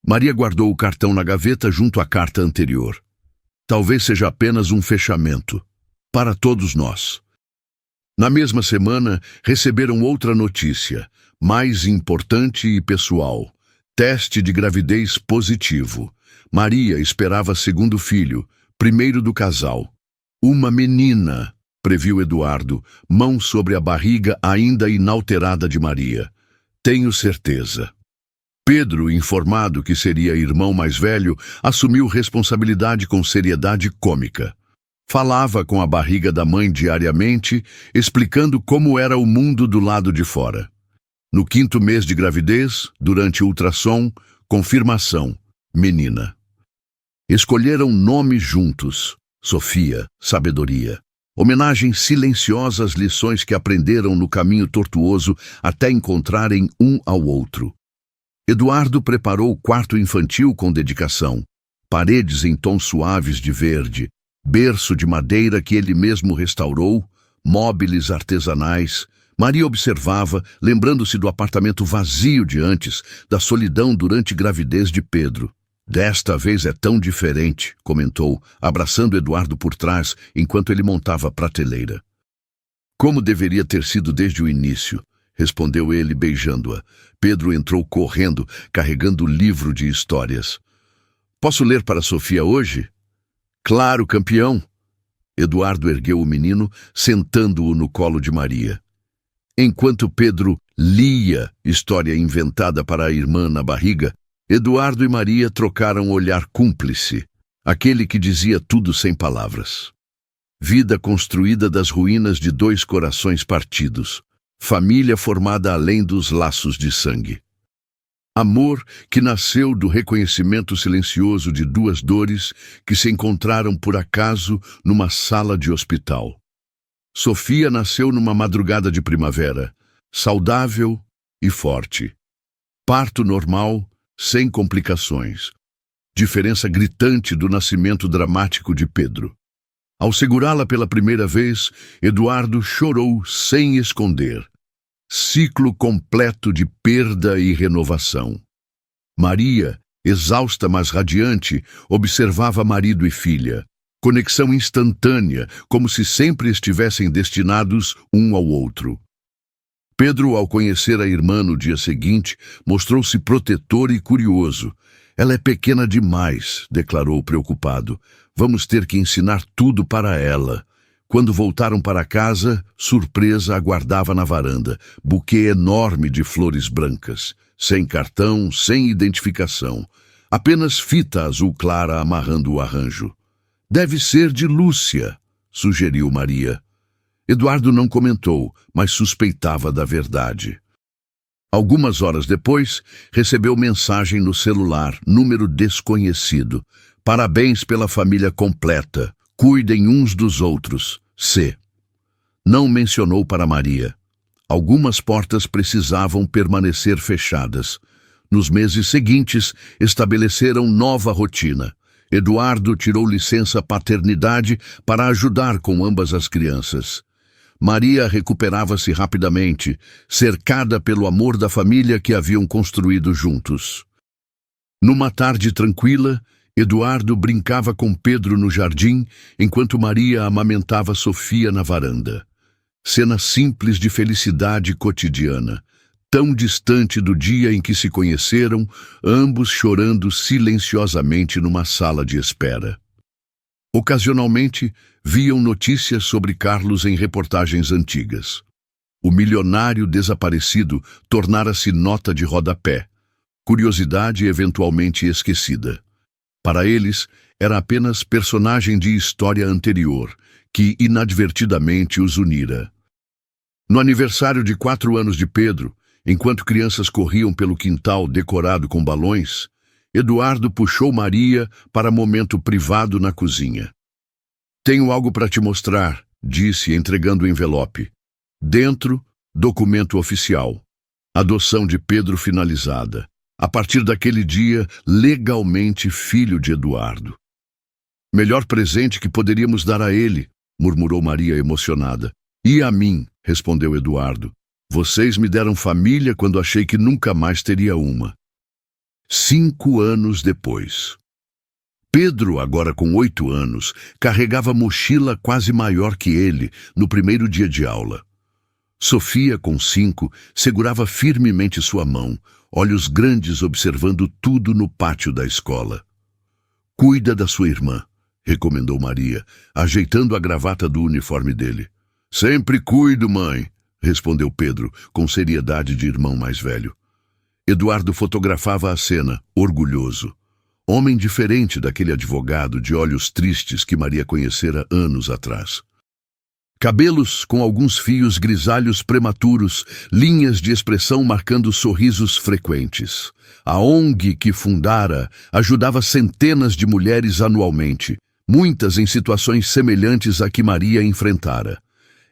Maria guardou o cartão na gaveta junto à carta anterior. Talvez seja apenas um fechamento. Para todos nós. Na mesma semana, receberam outra notícia, mais importante e pessoal. Teste de gravidez positivo. Maria esperava segundo filho, primeiro do casal. Uma menina, previu Eduardo, mão sobre a barriga ainda inalterada de Maria. Tenho certeza. Pedro, informado que seria irmão mais velho, assumiu responsabilidade com seriedade cômica. Falava com a barriga da mãe diariamente, explicando como era o mundo do lado de fora. No 5º mês de gravidez, durante ultrassom, confirmação, menina. Escolheram nomes juntos, Sofia, sabedoria. Homenagem silenciosa às lições que aprenderam no caminho tortuoso até encontrarem um ao outro. Eduardo preparou o quarto infantil com dedicação. Paredes em tons suaves de verde, berço de madeira que ele mesmo restaurou, móveis artesanais. Maria observava, lembrando-se do apartamento vazio de antes, da solidão durante a gravidez de Pedro. Desta vez é tão diferente, comentou, abraçando Eduardo por trás enquanto ele montava a prateleira. Como deveria ter sido desde o início, respondeu ele beijando-a. Pedro entrou correndo, carregando o livro de histórias. Posso ler para Sofia hoje? Claro, campeão. Eduardo ergueu o menino, sentando-o no colo de Maria. Enquanto Pedro lia história inventada para a irmã na barriga, Eduardo e Maria trocaram olhar cúmplice, aquele que dizia tudo sem palavras. Vida construída das ruínas de 2 corações partidos. Família formada além dos laços de sangue. Amor que nasceu do reconhecimento silencioso de 2 dores que se encontraram por acaso numa sala de hospital. Sofia nasceu numa madrugada de primavera, saudável e forte. Parto normal, sem complicações. Diferença gritante do nascimento dramático de Pedro. Ao segurá-la pela primeira vez, Eduardo chorou sem esconder. Ciclo completo de perda e renovação. Maria, exausta mas radiante, observava marido e filha. Conexão instantânea, como se sempre estivessem destinados um ao outro. Pedro, ao conhecer a irmã no dia seguinte, mostrou-se protetor e curioso. Ela é pequena demais, declarou preocupado. Vamos ter que ensinar tudo para ela. Quando voltaram para casa, surpresa aguardava na varanda. Buquê enorme de flores brancas. Sem cartão, sem identificação. Apenas fita azul clara amarrando o arranjo. Deve ser de Lúcia, sugeriu Maria. Eduardo não comentou, mas suspeitava da verdade. Algumas horas depois, recebeu mensagem no celular, número desconhecido. Parabéns pela família completa. Cuidem uns dos outros. C. Não mencionou para Maria. Algumas portas precisavam permanecer fechadas. Nos meses seguintes, estabeleceram nova rotina. Eduardo tirou licença paternidade para ajudar com ambas as crianças. Maria recuperava-se rapidamente, cercada pelo amor da família que haviam construído juntos. Numa tarde tranquila, Eduardo brincava com Pedro no jardim, enquanto Maria amamentava Sofia na varanda. Cena simples de felicidade cotidiana. tão distante do dia em que se conheceram, ambos chorando silenciosamente numa sala de espera. Ocasionalmente, viam notícias sobre Carlos em reportagens antigas. O milionário desaparecido tornara-se nota de rodapé, curiosidade eventualmente esquecida. Para eles, era apenas personagem de história anterior, que inadvertidamente os unira. No aniversário de 4 anos de Pedro, enquanto crianças corriam pelo quintal decorado com balões, Eduardo puxou Maria para momento privado na cozinha. "Tenho algo para te mostrar", disse, entregando o envelope. Dentro, documento oficial. Adoção de Pedro finalizada. A partir daquele dia, legalmente filho de Eduardo. "Melhor presente que poderíamos dar a ele", murmurou Maria emocionada. "E a mim", respondeu Eduardo. "Vocês me deram família quando achei que nunca mais teria uma." 5 anos depois. Pedro, agora com 8 anos, carregava mochila quase maior que ele no primeiro dia de aula. Sofia, com 5, segurava firmemente sua mão, olhos grandes observando tudo no pátio da escola. "Cuida da sua irmã", recomendou Maria, ajeitando a gravata do uniforme dele. "Sempre cuido, mãe", respondeu Pedro, com seriedade de irmão mais velho. Eduardo fotografava a cena, orgulhoso. Homem diferente daquele advogado de olhos tristes que Maria conhecera anos atrás. Cabelos com alguns fios grisalhos prematuros, linhas de expressão marcando sorrisos frequentes. A ONG que fundara ajudava centenas de mulheres anualmente, muitas em situações semelhantes à que Maria enfrentara.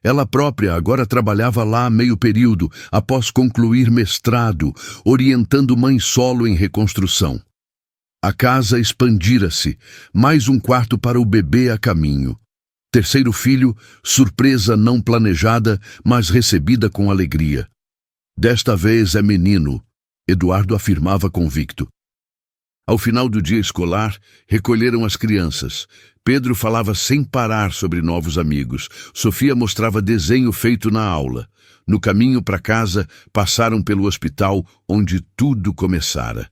Ela própria agora trabalhava lá meio período, após concluir mestrado, orientando mãe solo em reconstrução. A casa expandira-se, mais um quarto para o bebê a caminho. Terceiro filho, surpresa não planejada, mas recebida com alegria. "Desta vez é menino", Eduardo afirmava convicto. Ao final do dia escolar, recolheram as crianças. Pedro falava sem parar sobre novos amigos. Sofia mostrava desenho feito na aula. No caminho para casa, passaram pelo hospital, onde tudo começara.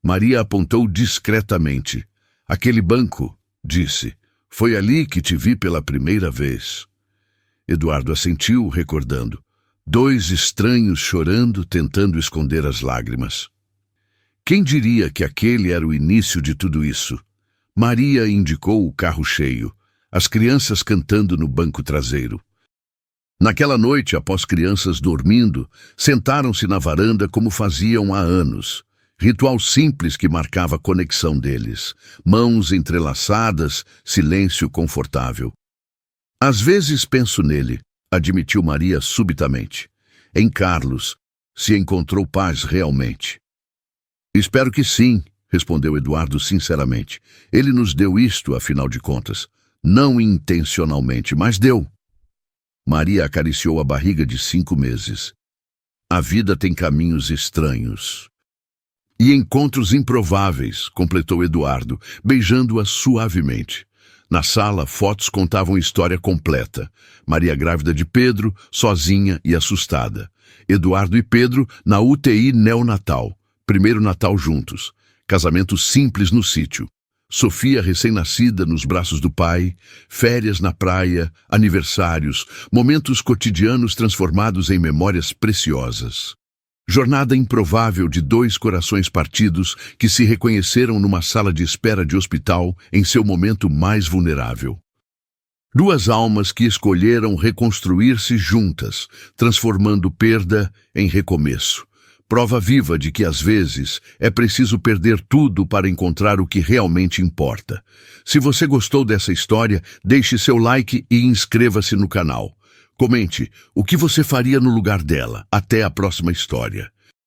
Maria apontou discretamente. "Aquele banco", disse. "Foi ali que te vi pela primeira vez." Eduardo assentiu, recordando. 2 estranhos chorando, tentando esconder as lágrimas. Quem diria que aquele era o início de tudo isso? Maria indicou o carro cheio, as crianças cantando no banco traseiro. Naquela noite, após crianças dormindo, sentaram-se na varanda como faziam há anos. Ritual simples que marcava a conexão deles. Mãos entrelaçadas, silêncio confortável. "Às vezes penso nele", admitiu Maria subitamente. "Em Carlos, se encontrou paz realmente." "Espero que sim", respondeu Eduardo sinceramente. "Ele nos deu isto, afinal de contas. Não intencionalmente, mas deu." Maria acariciou a barriga de 5 meses. "A vida tem caminhos estranhos." "E encontros improváveis", completou Eduardo, beijando-a suavemente. Na sala, fotos contavam a história completa. Maria grávida de Pedro, sozinha e assustada. Eduardo e Pedro na UTI neonatal. Primeiro Natal juntos. Casamento simples no sítio. Sofia recém-nascida nos braços do pai. Férias na praia, aniversários, momentos cotidianos transformados em memórias preciosas. Jornada improvável de 2 corações partidos que se reconheceram numa sala de espera de hospital em seu momento mais vulnerável. 2 almas que escolheram reconstruir-se juntas, transformando perda em recomeço. Prova viva de que, às vezes, é preciso perder tudo para encontrar o que realmente importa. Se você gostou dessa história, deixe seu like e inscreva-se no canal. Comente o que você faria no lugar dela. Até a próxima história.